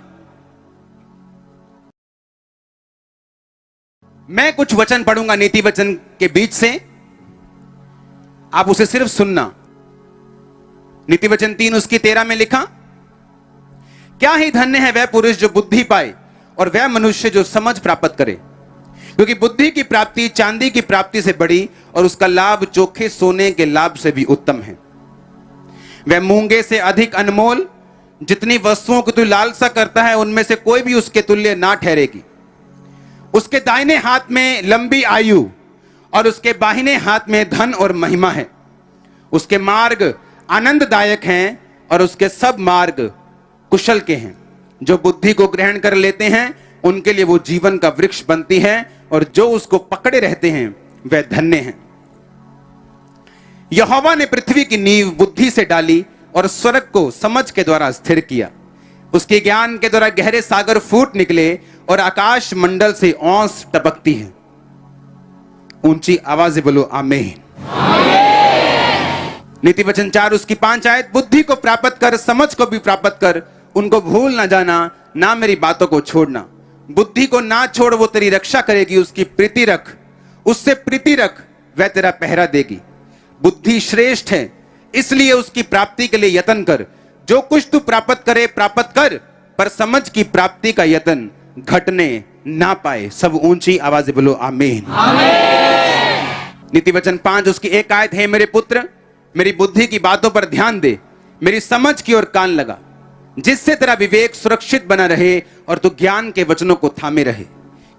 मैं कुछ वचन पढ़ूंगा नीति वचन के बीच से, आप उसे सिर्फ सुनना। नीति वचन 3 उसकी 13 में लिखा, क्या ही धन्य है वह पुरुष जो बुद्धि पाए और वह मनुष्य जो समझ प्राप्त करे, क्योंकि बुद्धि की प्राप्ति चांदी की प्राप्ति से बड़ी और उसका लाभ चोखे सोने के लाभ से भी उत्तम है। वह मूंगे से अधिक अनमोल, जितनी वस्तुओं की तू लालसा करता है उनमें से कोई भी उसके तुल्य ना ठहरेगी। उसके दाहिने हाथ में लंबी आयु और उसके बाहिने हाथ में धन और महिमा है। उसके मार्ग आनंददायक हैं और उसके सब मार्ग कुशल के हैं। जो बुद्धि को ग्रहण कर लेते हैं उनके लिए वो जीवन का वृक्ष बनती है, और जो उसको पकड़े रहते हैं वह धन्य हैं। यहोवा ने पृथ्वी की नींव बुद्धि से डाली और स्वर्ग को समझ के द्वारा स्थिर किया। उसके ज्ञान के द्वारा गहरे सागर फूट निकले और आकाश मंडल से औंस टपकती है। ऊंची आवाज से बोलो आमीन। नीति वचन 4 उसकी 5 आयत, बुद्धि को प्राप्त कर, समझ को भी प्राप्त कर, उनको भूल ना जाना, ना मेरी बातों को छोड़ना। बुद्धि को ना छोड़, वो तेरी रक्षा करेगी। उसकी प्रीति रख, उससे प्रीति रख, वह तेरा पहरा देगी। बुद्धि श्रेष्ठ है, इसलिए उसकी प्राप्ति के लिए यत्न कर। जो कुछ तू प्राप्त करे प्राप्त कर, पर समझ की प्राप्ति का यत्न घटने ना पाए। सब ऊंची आवाज से बोलो आमीन। नीति वचन 5 उसकी 1 आयत है, मेरे पुत्र मेरी बुद्धि की बातों पर ध्यान दे, मेरी समझ की ओर कान लगा, जिससे तेरा विवेक सुरक्षित बना रहे और तू ज्ञान के वचनों को थामे रहे।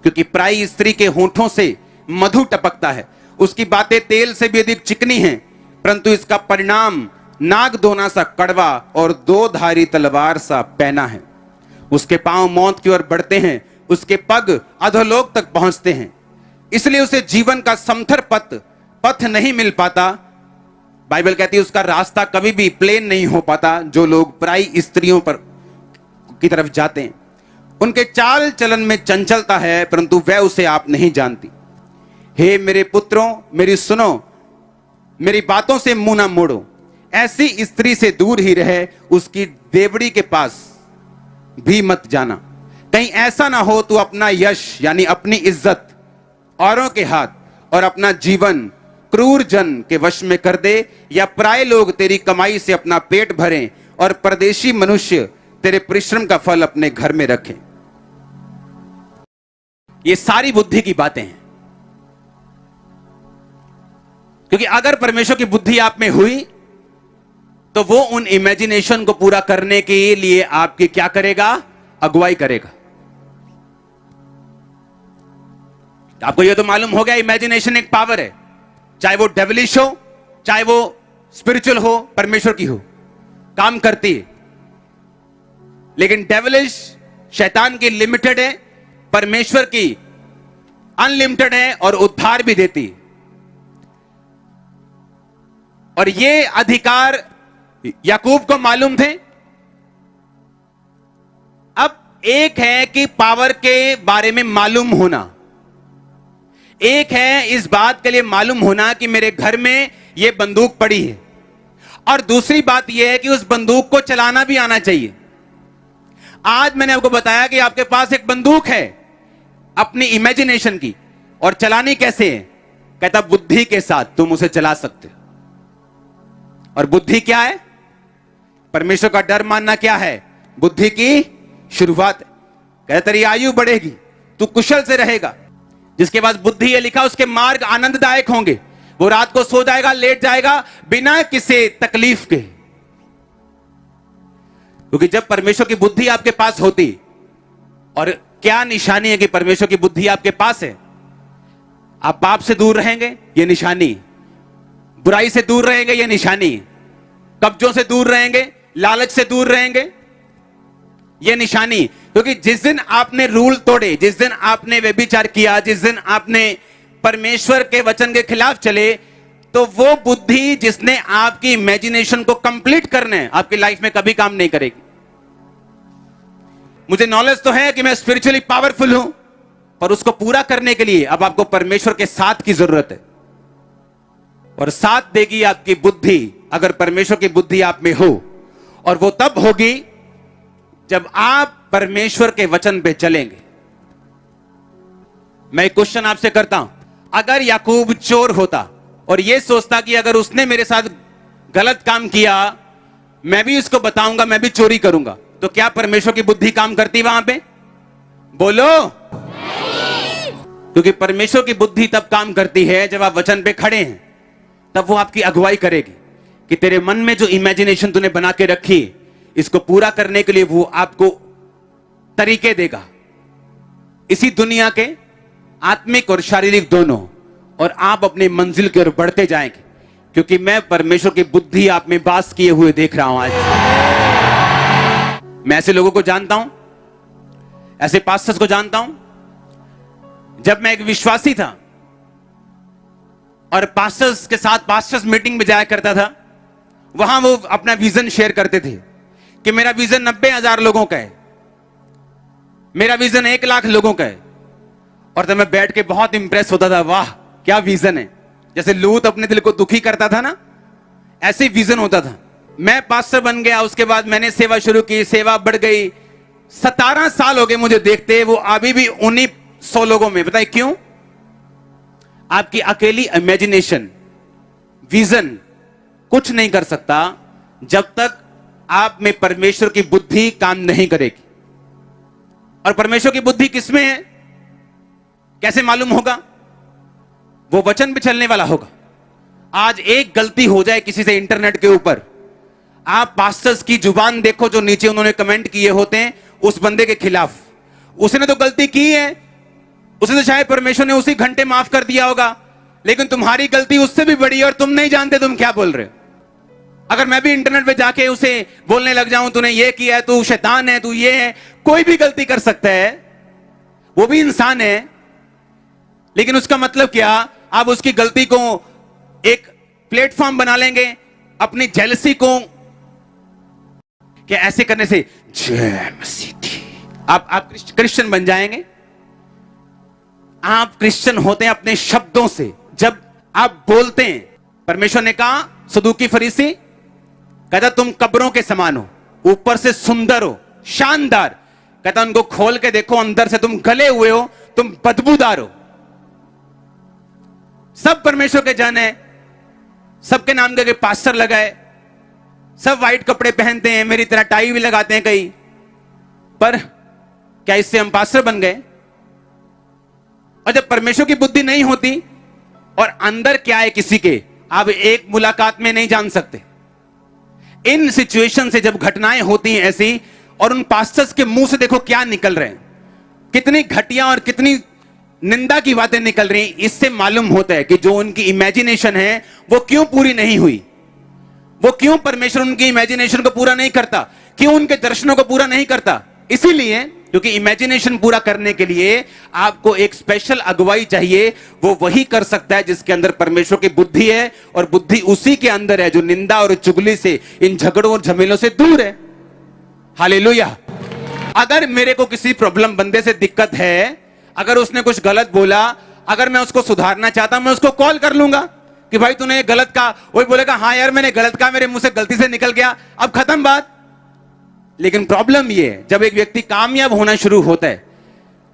क्योंकि पराई स्त्री के होठों से मधु टपकता है, उसकी बातें तेल से भी अधिक चिकनी हैं, परंतु इसका परिणाम नाग दोना सा कड़वा और 2 धारी तलवार सा पैना है। उसके पांव मौत की ओर बढ़ते हैं, उसके पग अधोलोक तक पहुंचते हैं, इसलिए उसे जीवन का समथर पथ नहीं मिल पाता। बाइबल कहती है उसका रास्ता कभी भी प्लेन नहीं हो पाता। जो लोग पराई स्त्रियों पर की तरफ जाते हैं, उनके चाल चलन में चंचलता है, परंतु वह उसे आप नहीं जानती। हे मेरे पुत्रों मेरी सुनो, मेरी बातों से मुंह ना मोड़ो। ऐसी स्त्री से दूर ही रहे, उसकी देवड़ी के पास भी मत जाना। कहीं ऐसा ना हो तू अपना यश यानी अपनी इज्जत औरों के हाथ और अपना जीवन क्रूर जन के वश में कर दे, या पराये लोग तेरी कमाई से अपना पेट भरें और परदेशी मनुष्य तेरे परिश्रम का फल अपने घर में रखें। ये सारी बुद्धि की बातें हैं, क्योंकि अगर परमेश्वर की बुद्धि आप में हुई तो वो उन इमेजिनेशन को पूरा करने के लिए आपकी क्या करेगा? अगुवाई करेगा। आपको यह तो मालूम हो गया इमेजिनेशन एक पावर है, चाहे वो डेविलिश हो चाहे वो स्पिरिचुअल हो, परमेश्वर की हो, काम करती है। लेकिन डेविलिश शैतान की लिमिटेड है, परमेश्वर की अनलिमिटेड है और उद्धार भी देती है। और ये अधिकार याकूब को मालूम थे। अब एक है कि पावर के बारे में मालूम होना, एक है इस बात के लिए मालूम होना कि मेरे घर में यह बंदूक पड़ी है, और दूसरी बात यह है कि उस बंदूक को चलाना भी आना चाहिए। आज मैंने आपको बताया कि आपके पास एक बंदूक है अपनी इमेजिनेशन की, और चलानी कैसे है? कहता बुद्धि के साथ तुम उसे चला सकते हो। और बुद्धि क्या है? परमेश्वर का डर मानना क्या है? बुद्धि की शुरुआत। कहता तेरी आयु बढ़ेगी, तू कुशल से रहेगा। जिसके पास बुद्धि है, लिखा उसके मार्ग आनंददायक होंगे, वो रात को सो जाएगा, लेट जाएगा बिना किसी तकलीफ के। क्योंकि जब परमेश्वर की बुद्धि आपके पास होती, और क्या निशानी है कि परमेश्वर की बुद्धि आपके पास है? आप पाप से दूर रहेंगे, यह निशानी। बुराई से दूर रहेंगे, यह निशानी। कब्जों से दूर रहेंगे, लालच से दूर रहेंगे, यह निशानी। क्योंकि जिस दिन आपने रूल तोड़े, जिस दिन आपने व्यभिचार किया, जिस दिन आपने परमेश्वर के वचन के खिलाफ चले, तो वो बुद्धि जिसने आपकी इमेजिनेशन को कंप्लीट करने आपकी लाइफ में कभी काम नहीं करेगी। मुझे नॉलेज तो है कि मैं स्पिरिचुअली पावरफुल हूं, पर उसको पूरा करने के लिए अब आपको परमेश्वर के साथ की जरूरत है। और साथ देगी आपकी बुद्धि, अगर परमेश्वर की बुद्धि आप में हो। और वो तब होगी जब आप परमेश्वर के वचन पे चलेंगे। मैं एक क्वेश्चन आपसे करता हूं, अगर याकूब चोर होता और यह सोचता कि अगर उसने मेरे साथ गलत काम किया, मैं भी उसको बताऊंगा, मैं भी चोरी करूंगा, तो क्या परमेश्वर की बुद्धि काम करती वहां पे? बोलो। क्योंकि परमेश्वर की बुद्धि तब काम करती है जब आप वचन पे खड़े हैं, तब वो आपकी अगुवाई करेगी कि तेरे मन में जो इमेजिनेशन तूने बना के रखी, इसको पूरा करने के लिए वो आपको तरीके देगा, इसी दुनिया के आत्मिक और शारीरिक दोनों, और आप अपनी मंजिल की ओर बढ़ते जाएंगे। क्योंकि मैं परमेश्वर की बुद्धि आप में वास किए हुए देख रहा हूं। आज मैं ऐसे लोगों को जानता हूं, ऐसे पास्टर्स को जानता हूं। जब मैं एक विश्वासी था और पास्टर्स के साथ पास्टर्स मीटिंग में जाया करता था, वहां वो अपना विजन शेयर करते थे कि मेरा विजन 90,000 लोगों का है, मेरा विजन 1 लाख लोगों का है। और तब मैं बैठ के बहुत इंप्रेस होता था, वाह क्या विजन है। जैसे लूत अपने दिल को दुखी करता था ना, ऐसे विजन होता था। मैं पास्टर बन गया, उसके बाद मैंने सेवा शुरू की, सेवा बढ़ गई। 17 साल हो गए मुझे देखते, वो अभी भी उन्हीं 100 लोगों में। बताइए क्यों? आपकी अकेली इमेजिनेशन, विजन कुछ नहीं कर सकता जब तक आप में परमेश्वर की बुद्धि काम नहीं करेगी। और परमेश्वर की बुद्धि किसमें है, कैसे मालूम होगा? वो वचन पे चलने वाला होगा। आज एक गलती हो जाए किसी से इंटरनेट के ऊपर, आप पास्टर्स की जुबान देखो जो नीचे उन्होंने कमेंट किए होते हैं उस बंदे के खिलाफ। उसने तो गलती की है, उसने तो शायद परमेश्वर ने उसी घंटे माफ कर दिया होगा, लेकिन तुम्हारी गलती उससे भी बड़ी है और तुम नहीं जानते तुम क्या बोल रहे हो। अगर मैं भी इंटरनेट पे जाके उसे बोलने लग जाऊं, तूने ये किया है, तू शैतान है, तू ये है, कोई भी गलती कर सकता है, वो भी इंसान है। लेकिन उसका मतलब क्या? आप उसकी गलती को एक प्लेटफॉर्म बना लेंगे अपनी जेलसी को, कि ऐसे करने से जय मसीह आप क्रिश्चियन बन जाएंगे। आप क्रिश्चियन होते हैं अपने शब्दों से, जब आप बोलते हैं। परमेश्वर ने कहा सदूकी फरीसी, कहता तुम कब्रों के समान हो, ऊपर से सुंदर हो, शानदार। कहता उनको खोल के देखो, अंदर से तुम गले हुए हो, तुम बदबूदार हो। सब परमेश्वर के जन है, सबके नाम के पास्टर लगाए, सब व्हाइट कपड़े पहनते हैं, मेरी तरह टाई भी लगाते हैं कई, पर क्या इससे हम पास्टर बन गए? और जब परमेश्वर की बुद्धि नहीं होती और अंदर क्या है किसी के, आप एक मुलाकात में नहीं जान सकते। इन सिचुएशन से जब घटनाएं होती हैं ऐसी, और उन पास्टर्स के मुंह से देखो क्या निकल रहे हैं, कितनी घटिया और कितनी निंदा की बातें निकल रही, इससे मालूम होता है कि जो उनकी इमेजिनेशन है वो क्यों पूरी नहीं हुई, वो क्यों परमेश्वर उनकी इमेजिनेशन को पूरा नहीं करता, क्यों उनके दर्शनों को पूरा नहीं करता। इसीलिए क्योंकि इमेजिनेशन पूरा करने के लिए आपको एक स्पेशल अगुवाई चाहिए। वो वही कर सकता है जिसके अंदर परमेश्वर की बुद्धि है, और बुद्धि उसी के अंदर है जो निंदा और चुगली से, इन झगड़ों और झमेलों से दूर है। हालेलुया। अगर मेरे को किसी प्रॉब्लम बंदे से दिक्कत है, अगर उसने कुछ गलत बोला, अगर मैं उसको सुधारना चाहता हूं, मैं उसको कॉल कर लूंगा कि भाई तूने ये गलत कहा। वही बोलेगा हाँ यार मैंने गलत कहा, मेरे मुंह से गलती से निकल गया, अब खत्म बात। लेकिन प्रॉब्लम ये है, जब एक व्यक्ति कामयाब होना शुरू होता है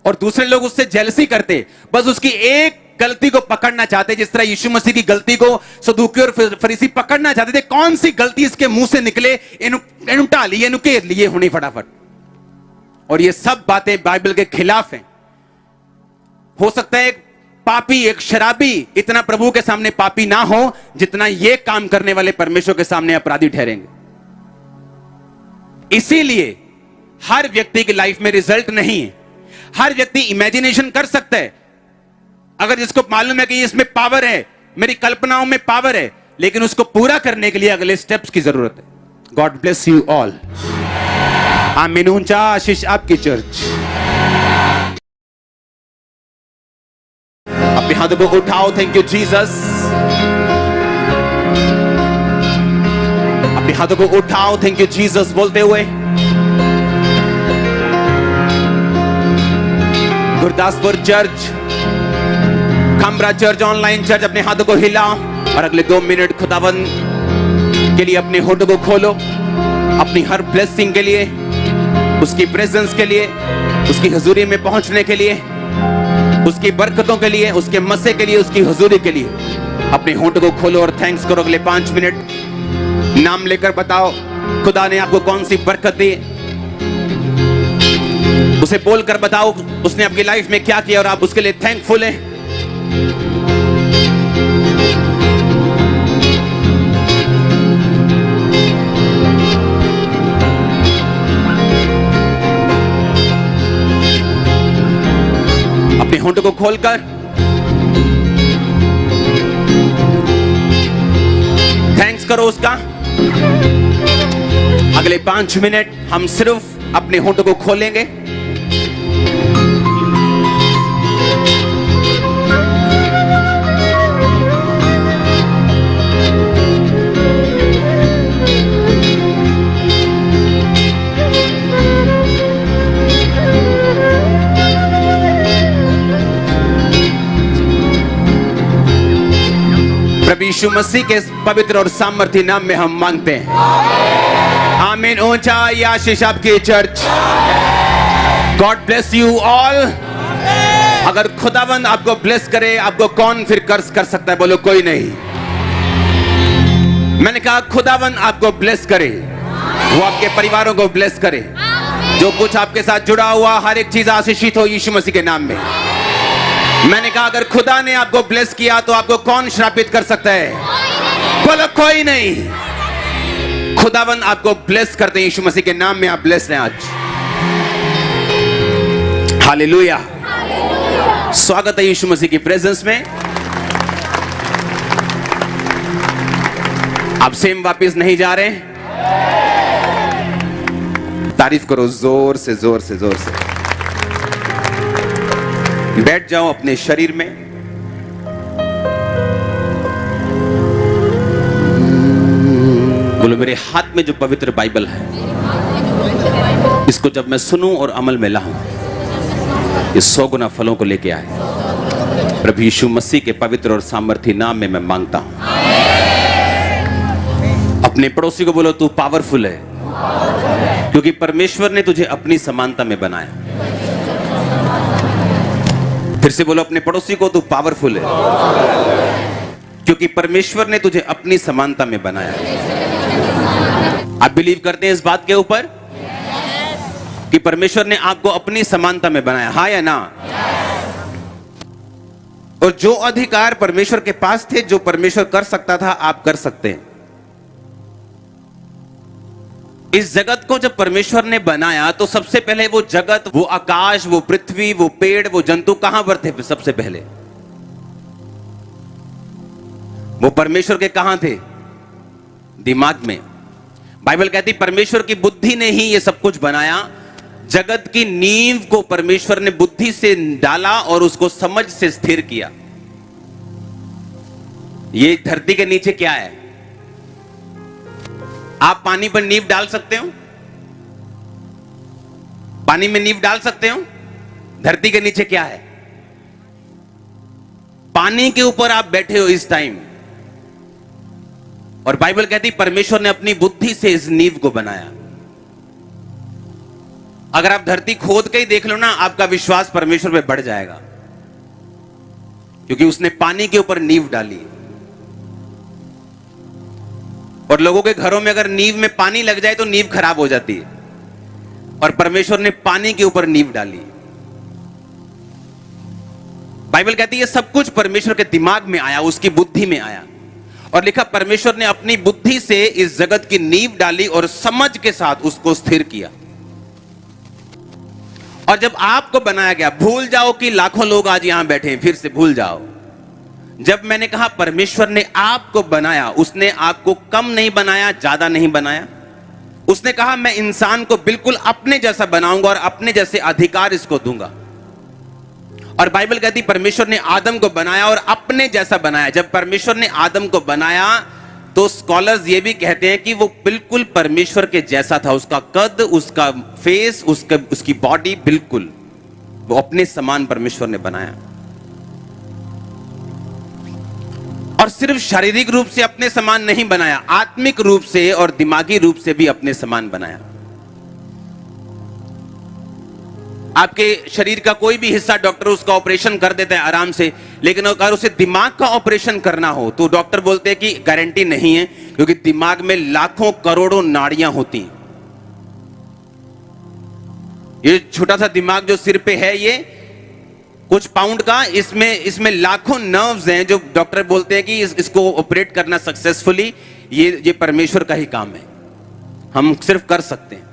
और दूसरे लोग उससे जेलसी करते, बस उसकी एक गलती को पकड़ना चाहते, जिस तरह यीशु मसीह की गलती को सदूकी और फरीसी पकड़ना चाहते थे, कौन सी गलती इसके मुंह से निकले, इनु टाल लिए, नुकेर लिए होनी फटाफट। और ये सब बातें बाइबल के खिलाफ हैं। हो सकता है एक पापी, एक शराबी इतना प्रभु के सामने पापी ना हो जितना ये काम करने वाले परमेश्वर के सामने अपराधी ठहरेंगे। इसीलिए हर व्यक्ति की लाइफ में रिजल्ट नहीं है। हर व्यक्ति इमेजिनेशन कर सकता है, अगर जिसको मालूम है कि इसमें पावर है, मेरी कल्पनाओं में पावर है, लेकिन उसको पूरा करने के लिए अगले स्टेप्स की जरूरत है। God bless you all. आमीन। ऊंचा आशीष आपकी चर्च। अपने हाथों को उठाओ। Thank you Jesus. अपने हाथों को उठाओ। थैंक यू जीसस बोलते हुए Gurdaspur church, Khambra church, online church, अपने हाथों को हिलाओ और अगले 2 मिनट खुदावंद के लिए अपने होठों को खोलो। अपनी हर ब्लेसिंग के लिए, उसकी प्रेजेंस के लिए, उसकी हुजूरी में पहुंचने के लिए, उसकी बरकतों के लिए, उसके मसे के लिए, उसकी हुजूरी के लिए अपने होठों को खोलो और थैंक्स करो। अगले 5 मिनट नाम लेकर बताओ खुदा ने आपको कौन सी बरकत दी, उसे बोलकर बताओ उसने आपकी लाइफ में क्या किया और आप उसके लिए थैंकफुल हैं। अपने होंठों को खोलकर थैंक्स करो उसका। अगले 5 मिनट हम सिर्फ अपने होंठों को खोलेंगे। प्रभु यीशु मसीह के पवित्र और सामर्थ्य नाम में हम मांगते हैं। आमीन। ऊंचा आशीष आपकी church. God bless you all. अगर खुदावंद आपको ब्लेस करे, आपको कौन फिर कर्ज कर सकता है? बोलो कोई नहीं। मैंने कहा खुदावंद आपको ब्लेस करे, वो आपके परिवारों को ब्लेस करे, जो कुछ आपके साथ जुड़ा हुआ हर एक चीज आशीषित हो यीशु मसीह के नाम में। मैंने कहा अगर खुदा ने आपको ब्लेस किया तो आपको कौन श्रापित कर सकता है? बोलो कोई नहीं। खुदावंद आपको ब्लेस करते हैं यीशु मसीह के नाम में। आप ब्लेस हैं आज। हालेलुया। स्वागत है यीशु मसीह की प्रेजेंस में। आप सेम वापस नहीं जा रहे। तारीफ करो जोर से जोर से जोर से। बैठ जाओ अपने शरीर में। बोलो मेरे हाथ में जो पवित्र बाइबल है, इसको जब मैं सुनूं और अमल में लाऊं, ये 100 गुना फलों को लेके आए। प्रभु यीशु मसीह के पवित्र और सामर्थ्य नाम में मैं मांगता हूं। अपने पड़ोसी को बोलो तू पावरफुल है, क्योंकि परमेश्वर ने तुझे अपनी समानता में बनाया। फिर से बोलो अपने पड़ोसी को तू पावरफुल है, क्योंकि परमेश्वर ने तुझे अपनी समानता में बनाया। आप बिलीव करते हैं इस बात के ऊपर कि परमेश्वर ने आपको अपनी समानता में बनाया? हाँ या ना? और जो अधिकार परमेश्वर के पास थे, जो परमेश्वर कर सकता था, आप कर सकते हैं। इस जगत को जब परमेश्वर ने बनाया तो सबसे पहले वो जगत, वो आकाश, वो पृथ्वी, वो पेड़, वो जंतु कहां पर थे? सबसे पहले वो परमेश्वर के कहां थे? दिमाग में। बाइबल कहती परमेश्वर की बुद्धि ने ही ये सब कुछ बनाया। जगत की नींव को परमेश्वर ने बुद्धि से डाला और उसको समझ से स्थिर किया। ये धरती के नीचे क्या है? आप पानी पर नींव डाल सकते हो? पानी में नींव डाल सकते हो? धरती के नीचे क्या है? पानी के ऊपर आप बैठे हो इस टाइम, और बाइबल कहती परमेश्वर ने अपनी बुद्धि से इस नींव को बनाया। अगर आप धरती खोद के ही देख लो ना, आपका विश्वास परमेश्वर पे बढ़ जाएगा, क्योंकि उसने पानी के ऊपर नींव डाली। और लोगों के घरों में अगर नींव में पानी लग जाए तो नींव खराब हो जाती है, और परमेश्वर ने पानी के ऊपर नींव डाली। बाइबल कहती है सब कुछ परमेश्वर के दिमाग में आया, उसकी बुद्धि में आया, और लिखा परमेश्वर ने अपनी बुद्धि से इस जगत की नींव डाली और समझ के साथ उसको स्थिर किया। और जब आपको बनाया गया, भूल जाओ कि लाखों लोग आज यहां बैठे हैं, फिर से भूल जाओ। जब मैंने कहा परमेश्वर ने आपको बनाया, उसने आपको कम नहीं बनाया, ज्यादा नहीं बनाया। उसने कहा मैं इंसान को बिल्कुल अपने जैसा बनाऊंगा और अपने जैसे अधिकार इसको दूंगा। और बाइबल कहती परमेश्वर ने आदम को बनाया और अपने जैसा बनाया। जब परमेश्वर ने आदम को बनाया तो स्कॉलर्स ये भी कहते हैं कि वो बिल्कुल परमेश्वर के जैसा था। उसका कद, उसका फेस, उसकी बॉडी, बिल्कुल वो अपने समान परमेश्वर ने बनाया। और सिर्फ शारीरिक रूप से अपने समान नहीं बनाया, आत्मिक रूप से और दिमागी रूप से भी अपने समान बनाया। आपके शरीर का कोई भी हिस्सा डॉक्टर उसका ऑपरेशन कर देता है आराम से, लेकिन अगर उसे दिमाग का ऑपरेशन करना हो तो डॉक्टर बोलते हैं कि गारंटी नहीं है, क्योंकि दिमाग में लाखों करोड़ों नाड़ियां होती हैं। ये छोटा सा दिमाग जो सिर पे है, ये कुछ पाउंड का, इसमें लाखों नर्व्स हैं, जो डॉक्टर बोलते हैं कि इसको ऑपरेट करना सक्सेसफुली ये परमेश्वर का ही काम है, हम सिर्फ कर सकते हैं।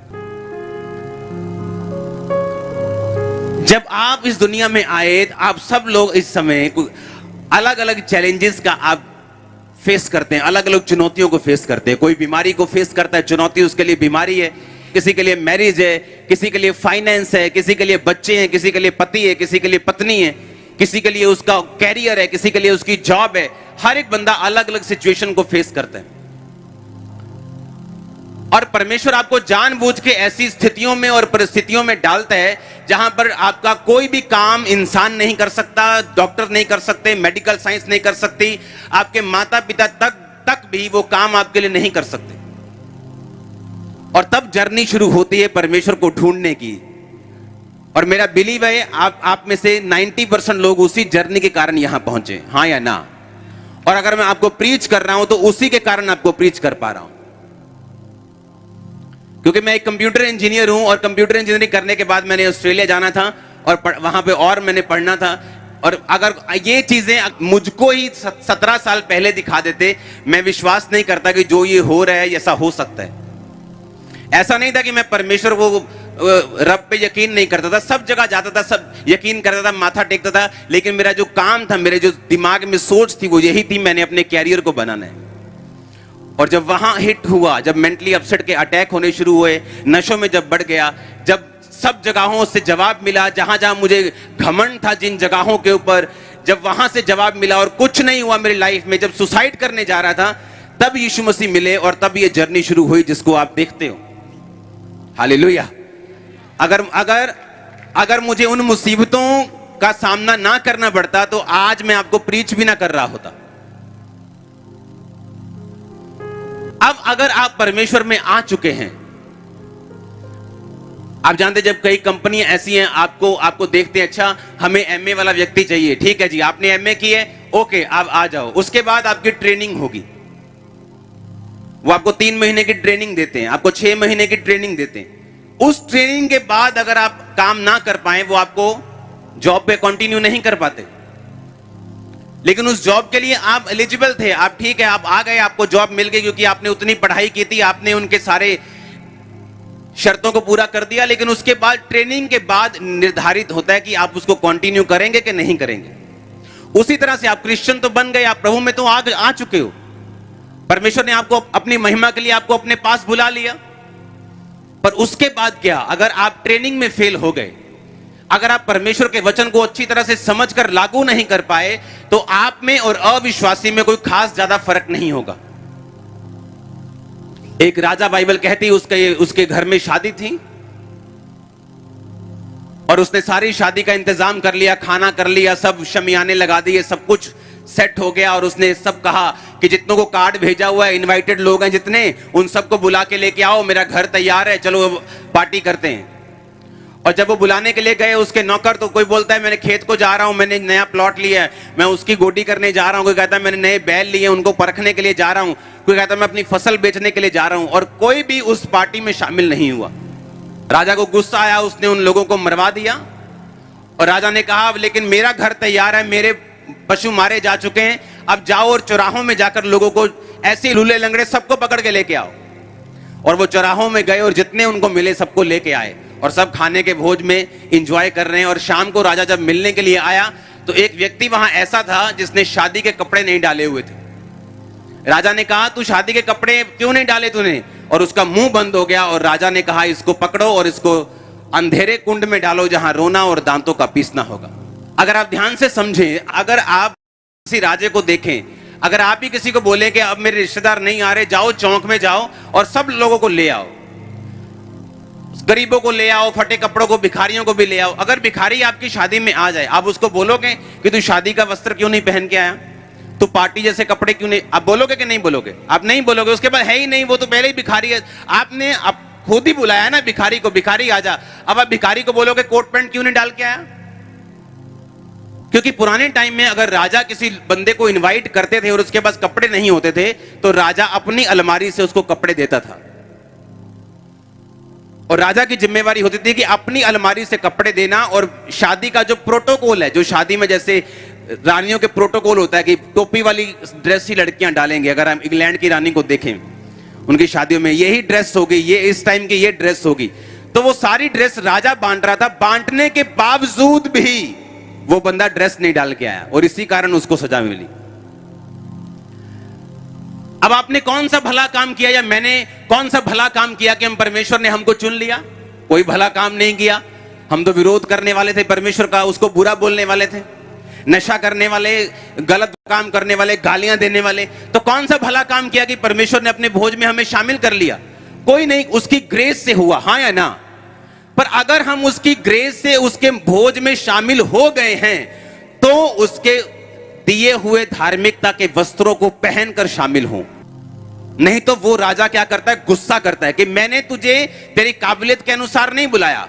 जब आप इस दुनिया में आए, आप सब लोग इस समय अलग अलग चैलेंजेस का आप फेस करते हैं, अलग अलग चुनौतियों को फेस करते हैं। कोई बीमारी को फेस करता है, चुनौती उसके लिए बीमारी है। किसी के लिए मैरिज है, किसी के लिए फाइनेंस है, किसी के लिए बच्चे हैं, किसी के लिए पति है, किसी के लिए पत्नी है, किसी के लिए उसका कैरियर है, किसी के लिए उसकी जॉब है। हर एक बंदा अलग अलग सिचुएशन को फेस करता है, और परमेश्वर आपको जानबूझ के ऐसी स्थितियों में और परिस्थितियों में डालता है जहां पर आपका कोई भी काम इंसान नहीं कर सकता, डॉक्टर नहीं कर सकते, मेडिकल साइंस नहीं कर सकती, आपके माता पिता तक भी वो काम आपके लिए नहीं कर सकते। और तब जर्नी शुरू होती है परमेश्वर को ढूंढने की। और मेरा बिलीव है आप में से 90% लोग उसी जर्नी के कारण यहां पहुंचे, हाँ या ना? और अगर मैं आपको प्रीच कर रहा हूं तो उसी के कारण आपको प्रीच कर पा रहा हूं, क्योंकि मैं एक कंप्यूटर इंजीनियर हूं, और कंप्यूटर इंजीनियरिंग करने के बाद मैंने ऑस्ट्रेलिया जाना था और वहां पे और मैंने पढ़ना था। और अगर ये चीजें मुझको ही 17 साल पहले दिखा देते, मैं विश्वास नहीं करता कि जो ये हो रहा है ऐसा हो सकता है। ऐसा नहीं था कि मैं परमेश्वर को रब पे यकीन नहीं करता था, सब जगह जाता था, सब यकीन करता था, माथा टेकता था, लेकिन मेरा जो काम था, मेरे जो दिमाग में सोच थी, वो यही थी, मैंने अपने कैरियर को बनाना है। और जब वहां हिट हुआ, जब मेंटली अपसेट के अटैक होने शुरू हुए, नशों में जब बढ़ गया, जब सब जगहों से जवाब मिला, जहां जहां मुझे घमंड था जिन जगहों के ऊपर, जब वहां से जवाब मिला और कुछ नहीं हुआ मेरी लाइफ में, जब सुसाइड करने जा रहा था, तब यीशु मसीह मिले और तब ये जर्नी शुरू हुई जिसको आप देखते हो। हालेलुया। अगर मुझे उन मुसीबतों का सामना ना करना पड़ता तो आज मैं आपको प्रीच भी ना कर रहा होता। अब अगर आप परमेश्वर में आ चुके हैं, आप जानते जब कई कंपनियां ऐसी हैं, आपको देखते हैं, अच्छा हमें एमए वाला व्यक्ति चाहिए, ठीक है जी, आपने एमए की है, ओके आप आ जाओ। उसके बाद आपकी ट्रेनिंग होगी, वो आपको 3 महीने की ट्रेनिंग देते हैं, आपको 6 महीने की ट्रेनिंग देते हैं। उस ट्रेनिंग के बाद अगर आप काम ना कर पाए, वो आपको जॉब पे कंटिन्यू नहीं कर पाते। लेकिन उस जॉब के लिए आप एलिजिबल थे, आप ठीक है, आप आ गए, आपको जॉब मिल गई, क्योंकि आपने उतनी पढ़ाई की थी, आपने उनके सारे शर्तों को पूरा कर दिया, लेकिन उसके बाद ट्रेनिंग के बाद निर्धारित होता है कि आप उसको कंटिन्यू करेंगे कि नहीं करेंगे। उसी तरह से आप क्रिश्चियन तो बन गए, आप प्रभु में तो आ चुके हो, परमेश्वर ने आपको अपनी महिमा के लिए आपको अपने पास बुला लिया, पर उसके बाद क्या? अगर आप ट्रेनिंग में फेल हो गए, अगर आप परमेश्वर के वचन को अच्छी तरह से समझकर लागू नहीं कर पाए, तो आप में और अविश्वासी में कोई खास ज्यादा फर्क नहीं होगा। एक राजा, बाइबल कहती है उसके घर में शादी थी और उसने सारी शादी का इंतजाम कर लिया, खाना कर लिया, सब शमियाने लगा दिए, सब कुछ सेट हो गया। और उसने सब कहा कि जितनों को कार्ड भेजा हुआ है, इनवाइटेड लोग हैं जितने, उन सबको बुला के लेके आओ, मेरा घर तैयार है, चलो पार्टी करते हैं। और जब वो बुलाने के लिए गए, उसके नौकर, तो कोई बोलता है मैंने खेत को जा रहा हूं, मैंने नया प्लॉट लिया है, मैं उसकी गोडी करने जा रहा हूं, कोई कहता है मैंने नए बैल लिए, उनको परखने के लिए जा रहा हूं, कोई कहता है मैं अपनी फसल बेचने के लिए जा रहा हूं। और कोई भी उस पार्टी में शामिल नहीं हुआ। राजा को गुस्सा आया, उसने उन लोगों को मरवा दिया। और राजा ने कहा लेकिन मेरा घर तैयार है, मेरे पशु मारे जा चुके हैं, अब जाओ और चौराहों में जाकर लोगों को, ऐसे लूले लंगड़े सबको पकड़ के लेके आओ। और वो चौराहों में गए और जितने उनको मिले सबको लेके आए, और सब खाने के भोज में एंजॉय कर रहे हैं। और शाम को राजा जब मिलने के लिए आया, तो एक व्यक्ति वहां ऐसा था जिसने शादी के कपड़े नहीं डाले हुए थे। राजा ने कहा तू शादी के कपड़े क्यों नहीं डाले तूने? और उसका मुंह बंद हो गया। और राजा ने कहा इसको पकड़ो और इसको अंधेरे कुंड में डालो जहां रोना और दांतों का पीसना होगा। अगर आप ध्यान से समझें, अगर आप किसी राजे को देखें, अगर आप ही किसी को बोले कि अब मेरे रिश्तेदार नहीं आ रहे, जाओ चौक में जाओ और सब लोगों को ले आओ, गरीबों को ले आओ, फटे कपड़ों को, भिखारियों को भी ले आओ। अगर भिखारी आपकी शादी में आ जाए, आप उसको बोलोगे कि तू शादी का वस्त्र क्यों नहीं पहन के आया, तू पार्टी जैसे कपड़े क्यों नहीं, आप बोलोगे कि नहीं बोलोगे? आप नहीं बोलोगे। उसके बाद है ही नहीं, वो तो पहले ही भिखारी है, आपने आप खुद ही बुलाया ना भिखारी को, भिखारी आजा। अब आप भिखारी को बोलोगे कोट पैंट क्यों नहीं डाल के आया? क्योंकि पुराने टाइम में अगर राजा किसी बंदे को इनवाइट करते थे और उसके पास कपड़े नहीं होते थे, तो राजा अपनी अलमारी से उसको कपड़े देता था। और राजा की जिम्मेवारी होती थी कि अपनी अलमारी से कपड़े देना। और शादी का जो प्रोटोकॉल है, जो शादी में जैसे रानियों के प्रोटोकॉल होता है कि टोपी वाली ड्रेस ही लड़कियां डालेंगे। अगर हम इंग्लैंड की रानी को देखें, उनकी शादियों में यही ड्रेस होगी, ये इस टाइम की ये ड्रेस होगी। तो वो सारी ड्रेस राजा बांट रहा था, बांटने के बावजूद भी वो बंदा ड्रेस नहीं डाल के आया और इसी कारण उसको सजा मिली। अब आपने कौन सा भला काम किया, या मैंने कौन सा भला काम किया कि हम परमेश्वर ने हमको चुन लिया? कोई भला काम नहीं किया। हम तो विरोध करने वाले थे परमेश्वर का, उसको बुरा बोलने वाले थे, नशा करने वाले, गलत काम करने वाले, गालियां देने वाले। तो कौन सा भला काम किया कि परमेश्वर ने अपने भोज में हमें शामिल कर लिया? कोई नहीं, उसकी ग्रेस से हुआ, हाँ या ना? पर अगर हम उसकी ग्रेस से उसके भोज में शामिल हो गए हैं, तो उसके दिए हुए धार्मिकता के वस्त्रों को पहनकर शामिल हों। नहीं तो वो राजा क्या करता है, गुस्सा करता है कि मैंने तुझे तेरी काबिलियत के अनुसार नहीं बुलाया,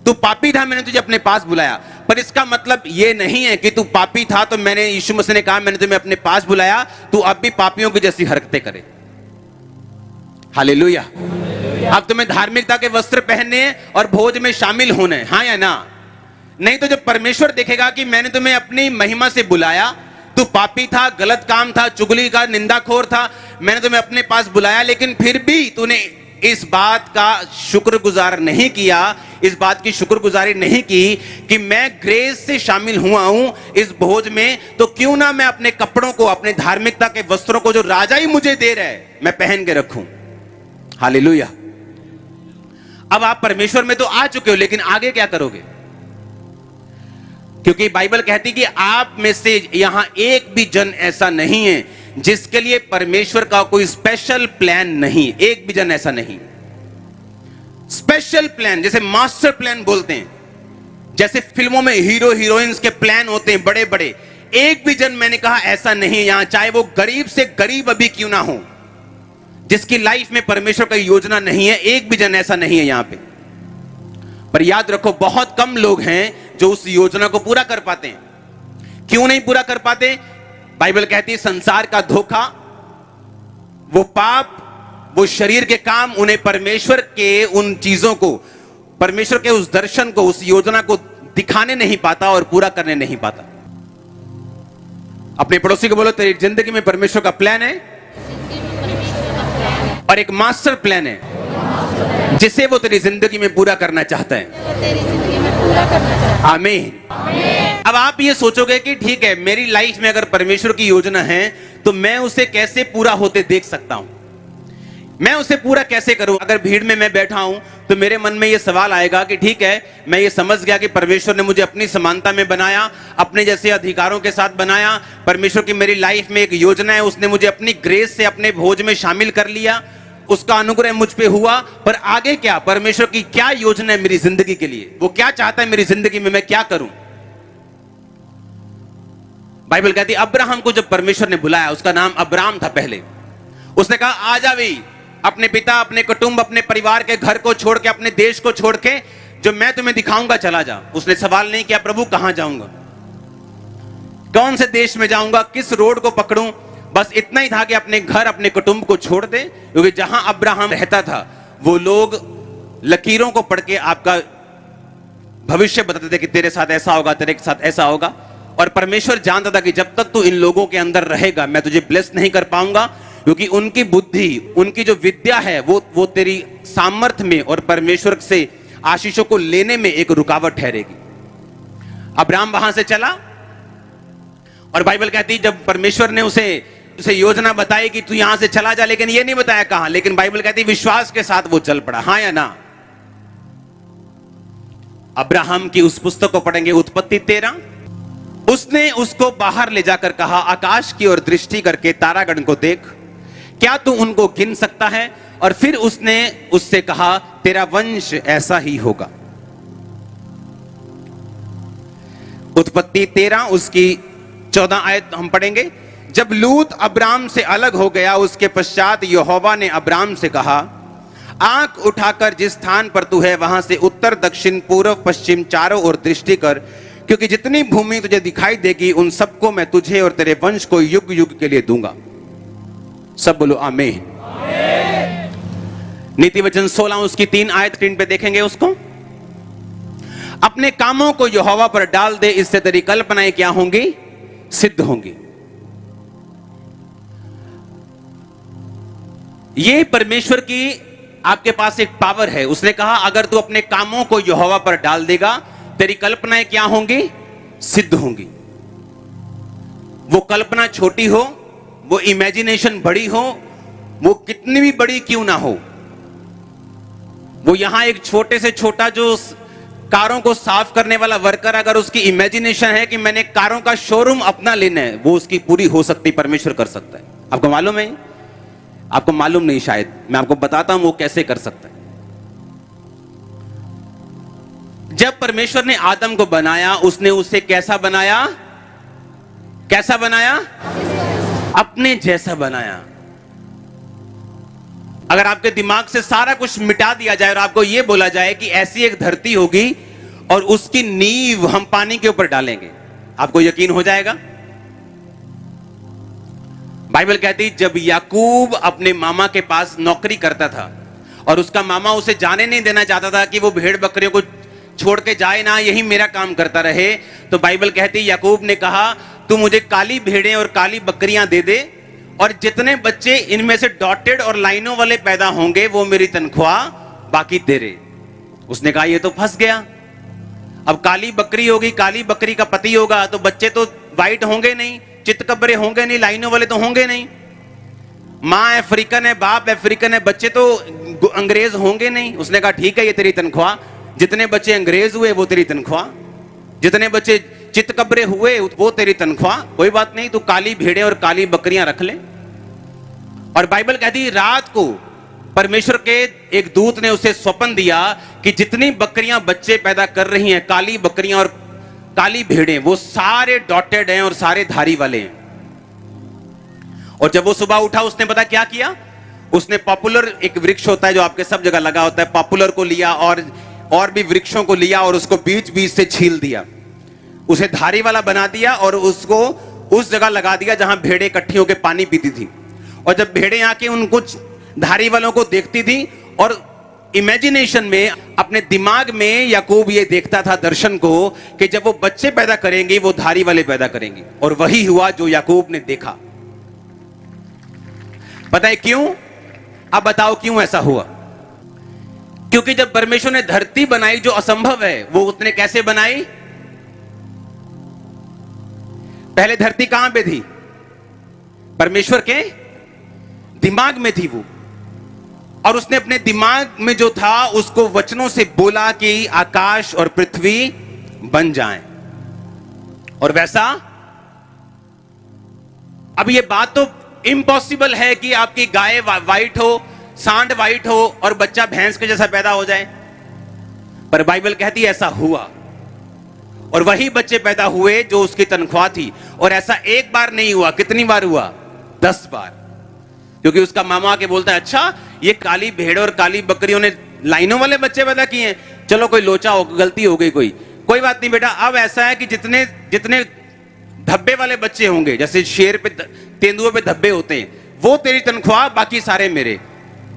तू पापी था, मैंने तुझे अपने पास बुलाया। पर इसका मतलब यह नहीं है कि तू पापी था तो मैंने, यीशु मसीह ने कहा मैंने तुम्हें अपने पास बुलाया, तू अब भी पापियों की जैसी हरकतें करे। हालेलुया। अब तुम्हें धार्मिकता के वस्त्र पहनने और भोज में शामिल होने, हाँ या ना? नहीं तो जब परमेश्वर देखेगा कि मैंने तुम्हें अपनी महिमा से बुलाया, तू पापी था, गलत काम था, चुगली का निंदाखोर था, मैंने तुम्हें अपने पास बुलाया, लेकिन फिर भी तूने इस बात का शुक्रगुजार नहीं किया, इस बात की शुक्रगुजारी नहीं की कि मैं ग्रेस से शामिल हुआ हूं इस भोज में, तो क्यों ना मैं अपने कपड़ों को, अपने धार्मिकता के वस्त्रों को जो राजा ही मुझे दे रहा है, मैं पहन के रखूं। हालेलुया। अब आप परमेश्वर में तो आ चुके हो, लेकिन आगे क्या करोगे? क्योंकि बाइबल कहती कि आप में से यहां एक भी जन ऐसा नहीं है जिसके लिए परमेश्वर का कोई स्पेशल प्लान नहीं। एक भी जन ऐसा नहीं। स्पेशल प्लान, जैसे मास्टर प्लान बोलते हैं, जैसे फिल्मों में हीरो हीरोइंस के प्लान होते हैं बड़े बड़े, एक भी जन, मैंने कहा, ऐसा नहीं है यहां, चाहे वो गरीब से गरीब अभी क्यों ना हो, जिसकी लाइफ में परमेश्वर का योजना नहीं है। एक भी जन ऐसा नहीं है यहां पे। पर याद रखो, बहुत कम लोग हैं जो उस योजना को पूरा कर पाते हैं। क्यों नहीं पूरा कर पाते? बाइबल कहती है संसार का धोखा, वो पाप, वो शरीर के काम उन्हें परमेश्वर के उन चीजों को, परमेश्वर के उस दर्शन को, उस योजना को दिखाने नहीं पाता और पूरा करने नहीं पाता। अपने पड़ोसी को बोलो, तेरी जिंदगी में परमेश्वर का प्लान है और एक मास्टर प्लान है। जिसे वो तेरी जिंदगी में पूरा करना चाहता है। आमीन। अब आप ये सोचोगे कि ठीक है, मेरी लाइफ में अगर परमेश्वर की योजना है तो मैं उसे कैसे पूरा होते देख सकता हूं, मैं उसे पूरा कैसे करूं। अगर भीड़ में मैं बैठा हूं तो मेरे मन में यह सवाल आएगा कि ठीक है, मैं ये समझ गया कि परमेश्वर ने मुझे अपनी समानता में बनाया, अपने जैसे अधिकारों के साथ बनाया। परमेश्वर की मेरी लाइफ में एक योजना है, उसने मुझे अपनी ग्रेस से अपने भोज में शामिल कर लिया, उसका अनुग्रह मुझ पे हुआ। पर आगे क्या, परमेश्वर की क्या योजना है मेरी जिंदगी के लिए, वो क्या चाहता है मेरी जिंदगी में, मैं क्या करूं। बाइबल कहती है अब्राहम को जब परमेश्वर ने बुलाया, उसका नाम अब्राम था पहले, उसने कहा आ जा भाई, अपने पिता, अपने कुटुंब, अपने परिवार के घर को छोड़ के, अपने देश को छोड़ के, जो मैं तुम्हें दिखाऊंगा चला जा। उसने सवाल नहीं किया प्रभु कहां जाऊंगा, कौन से देश में जाऊंगा, किस रोड को पकड़ूं। बस इतना ही था कि अपने घर, अपने कुटुंब को छोड़ दे, क्योंकि जहां अब्राहम रहता था वो लोग लकीरों को पढ़ के आपका भविष्य बताते थे कि तेरे साथ ऐसा होगा, तेरे साथ ऐसा होगा। और परमेश्वर जानता था कि जब तक तू इन लोगों के अंदर रहेगा मैं तुझे ब्लेस नहीं कर पाऊंगा, क्योंकि उनकी बुद्धि, उनकी जो विद्या है वो तेरी सामर्थ्य में और परमेश्वर से आशीषों को लेने में एक रुकावट ठहरेगी। अब्राहम वहां से चला और बाइबल कहती है जब परमेश्वर ने उसे योजना बताई कि तू यहां से चला जा, लेकिन ये नहीं बताया कहां, लेकिन बाइबल कहती है विश्वास के साथ वो चल पड़ा। हां या ना। अब्राहम की उस पुस्तक को पढ़ेंगे, उत्पत्ति 13। उसने उसको बाहर ले जाकर कहा आकाश की ओर दृष्टि करके तारागण को देख, क्या तू उनको गिन सकता है। और फिर उसने उससे कहा तेरा वंश ऐसा ही होगा। उत्पत्ति 13 उसकी 14 आयत हम पढ़ेंगे। जब लूत अब्राम से अलग हो गया उसके पश्चात यहोवा ने अब्राम से कहा आंख उठाकर जिस स्थान पर तू है वहां से उत्तर दक्षिण पूर्व पश्चिम चारों ओर दृष्टि कर, क्योंकि जितनी भूमि तुझे दिखाई देगी उन सबको मैं तुझे और तेरे वंश को युग युग के लिए दूंगा। सब बोलो आमीन। नीति वचन 16 उसकी 3 आयत स्क्रीन पे देखेंगे उसको। अपने कामों को यहोवा पर डाल दे, इससे तेरी कल्पनाएं क्या होंगी, सिद्ध होंगी। ये परमेश्वर की आपके पास एक पावर है। उसने कहा अगर तू अपने कामों को यहोवा पर डाल देगा तेरी कल्पनाएं क्या होंगी, सिद्ध होंगी। वो कल्पना छोटी हो, वो इमेजिनेशन बड़ी हो, वो कितनी भी बड़ी क्यों ना हो। वो यहां एक छोटे से छोटा जो कारों को साफ करने वाला वर्कर, अगर उसकी इमेजिनेशन है कि मैंने कारों का शोरूम अपना लेना है, वो उसकी पूरी हो सकती, परमेश्वर कर सकता है। आपको मालूम है? आपको मालूम नहीं शायद, मैं आपको बताता हूं वो कैसे कर सकता है। जब परमेश्वर ने आदम को बनाया उसने उसे कैसा बनाया, कैसा बनाया, अपने जैसा बनाया। अगर आपके दिमाग से सारा कुछ मिटा दिया जाए और आपको यह बोला जाए कि ऐसी एक धरती होगी और उसकी नींव हम पानी के ऊपर डालेंगे, आपको यकीन हो जाएगा? बाइबल कहती जब याकूब अपने मामा के पास नौकरी करता था और उसका मामा उसे जाने नहीं देना चाहता था कि वो भेड़ बकरियों को छोड़ के जाए ना, यही मेरा काम करता रहे, तो बाइबल कहती याकूब ने कहा तू मुझे काली भेड़ें और काली बकरियां दे दे और जितने बच्चे इनमें से डॉटेड और लाइनों वाले पैदा होंगे वो मेरी तनख्वाह, बाकी तेरे। उसने कहा ये तो फंस गया। अब काली बकरी होगी, काली बकरी का पति होगा, तो बच्चे तो वाइट होंगे नहीं, चितकबरे होंगे नहीं, लाइनों वाले तो होंगे नहीं। माँ अफ्रीकन है, बाप अफ्रीकन है, बच्चे तो अंग्रेज होंगे नहीं। उसने कहा ठीक है ये तेरी तनख्वाह, जितने बच्चे अंग्रेज हुए वो तेरी तनख्वाह, जितने बच्चे चितकबरे हुए वो तेरी तनख्वाह, कोई बात नहीं, तू काली भेड़ें और काली बकरियां रख ले। और बाइबल कहती रात को परमेश्वर के एक दूत ने उसे स्वप्न दिया कि जितनी बकरियां बच्चे पैदा कर रही हैं, काली बकरियां और काली भेड़ें, वो सारे डॉटेड हैं और सारे धारी वाले हैं। और जब वो सुबह उठा उसने पता क्या किया, उसने पॉपुलर, एक वृक्ष होता है जो आपके सब जगह लगा होता है, पॉपुलर को लिया और भी वृक्षों को लिया और उसको बीच बीच से छील दिया, उसे धारी वाला बना दिया और उसको उस जगह लगा दिया जहां भेड़ें इकट्ठी होकर पानी पीती थी। और जब भेड़ें आके उनको धारी वालों को देखती थी और इमेजिनेशन में, अपने दिमाग में याकूब ये देखता था दर्शन को कि जब वो बच्चे पैदा करेंगे वो धारी वाले पैदा करेंगे। और वही हुआ जो याकूब ने देखा। पता है क्यों? अब बताओ क्यों ऐसा हुआ? क्योंकि जब परमेश्वर ने धरती बनाई जो असंभव है, वो उसने कैसे बनाई? पहले धरती कहां पे थी? परमेश्वर के दिमाग में थी वो, और उसने अपने दिमाग में जो था उसको वचनों से बोला कि आकाश और पृथ्वी बन जाएं, और वैसा। अब ये बात तो इम्पॉसिबल है कि आपकी गाय वाइट हो, सांड वाइट हो और बच्चा भैंस के जैसा पैदा हो जाए, पर बाइबल कहती है ऐसा हुआ, और वही बच्चे पैदा हुए जो उसकी तनख्वाह थी। और ऐसा एक बार नहीं हुआ, कितनी बार हुआ? 10 बार। क्योंकि उसका मामा आके बोलता है, अच्छा ये काली भेड़ और काली बकरियों ने लाइनों वाले बच्चे पैदा किए हैं, चलो कोई लोचा हो, गलती हो गई, कोई बात नहीं बेटा। अब ऐसा है कि जितने जितने धब्बे वाले बच्चे होंगे, जैसे शेर पे तेंदुए पे धब्बे होते हैं, वो तेरी तनख्वाह, बाकी सारे मेरे।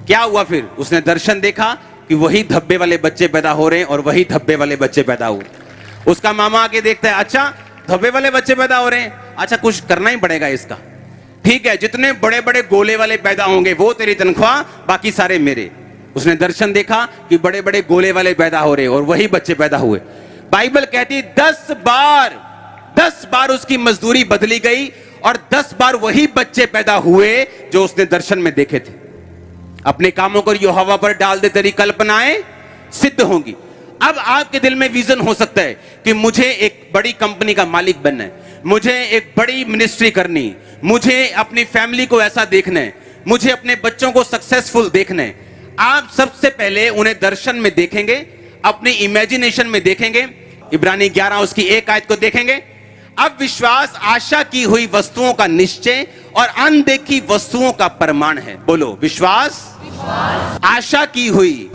क्या हुआ फिर? उसने दर्शन देखा कि वही धब्बे वाले बच्चे पैदा हो रहे हैं और वही धब्बे वाले बच्चे पैदा हुए। उसका मामा आके देखता है, अच्छा धब्बे वाले बच्चे पैदा हो रहे हैं, अच्छा कुछ करना ही पड़ेगा इसका, ठीक है, जितने बड़े बड़े गोले वाले पैदा होंगे वो तेरी तनख्वाह, बाकी सारे मेरे। उसने दर्शन देखा कि बड़े बड़े गोले वाले पैदा हो रहे हैं और वही बच्चे पैदा हुए। बाइबल कहती 10 बार उसकी मजदूरी बदली गई और 10 बार वही बच्चे पैदा हुए जो उसने दर्शन में देखे थे। अपने कामों को यहोवा पर डाल दे, तेरी कल्पनाएं सिद्ध होंगी। अब आपके दिल में विजन हो सकता है कि मुझे एक बड़ी कंपनी का मालिक बनना है, मुझे एक बड़ी मिनिस्ट्री करनी, मुझे अपनी फैमिली को ऐसा देखना है, मुझे अपने बच्चों को सक्सेसफुल देखना है। आप सबसे पहले उन्हें दर्शन में देखेंगे, अपनी इमेजिनेशन में देखेंगे। इब्रानी 11 उसकी 1 आयत को देखेंगे। अब विश्वास आशा की हुई वस्तुओं का निश्चय और अनदेखी वस्तुओं का प्रमाण है। बोलो, विश्वास आशा की हुई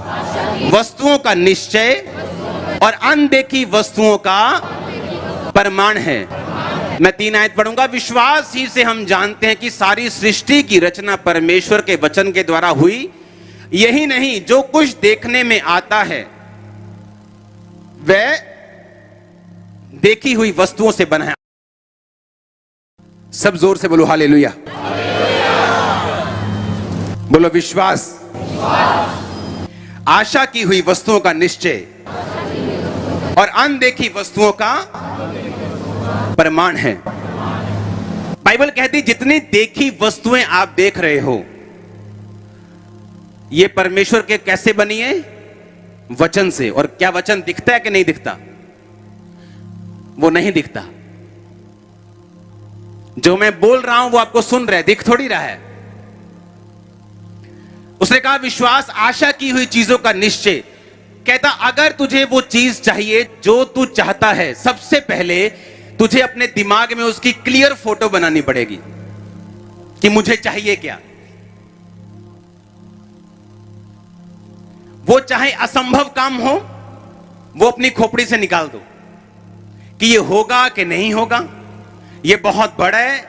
वस्तुओं का निश्चय और अनदेखी वस्तुओं का प्रमाण है। मैं 3 आयत पढ़ूंगा। विश्वास ही से हम जानते हैं कि सारी सृष्टि की रचना परमेश्वर के वचन के द्वारा हुई। यही नहीं, जो कुछ देखने में आता है वह देखी हुई वस्तुओं से बना है। सब जोर से बोलो हालेलुया। बोलो विश्वास आशा की हुई वस्तुओं का निश्चय और अनदेखी वस्तुओं का प्रमाण है। बाइबल कहती जितनी देखी वस्तुएं आप देख रहे हो ये परमेश्वर के कैसे बनी है? वचन से। और क्या वचन दिखता है कि नहीं दिखता? वो नहीं दिखता। जो मैं बोल रहा हूं वो आपको सुन रहा है, दिख थोड़ी रहा है। उसने कहा विश्वास आशा की हुई चीजों का निश्चय। कहता अगर तुझे वो चीज चाहिए जो तू चाहता है, सबसे पहले तुझे अपने दिमाग में उसकी क्लियर फोटो बनानी पड़ेगी कि मुझे चाहिए क्या। वो चाहे असंभव काम हो, वो अपनी खोपड़ी से निकाल दो कि ये होगा कि नहीं होगा, ये बहुत बड़ा है।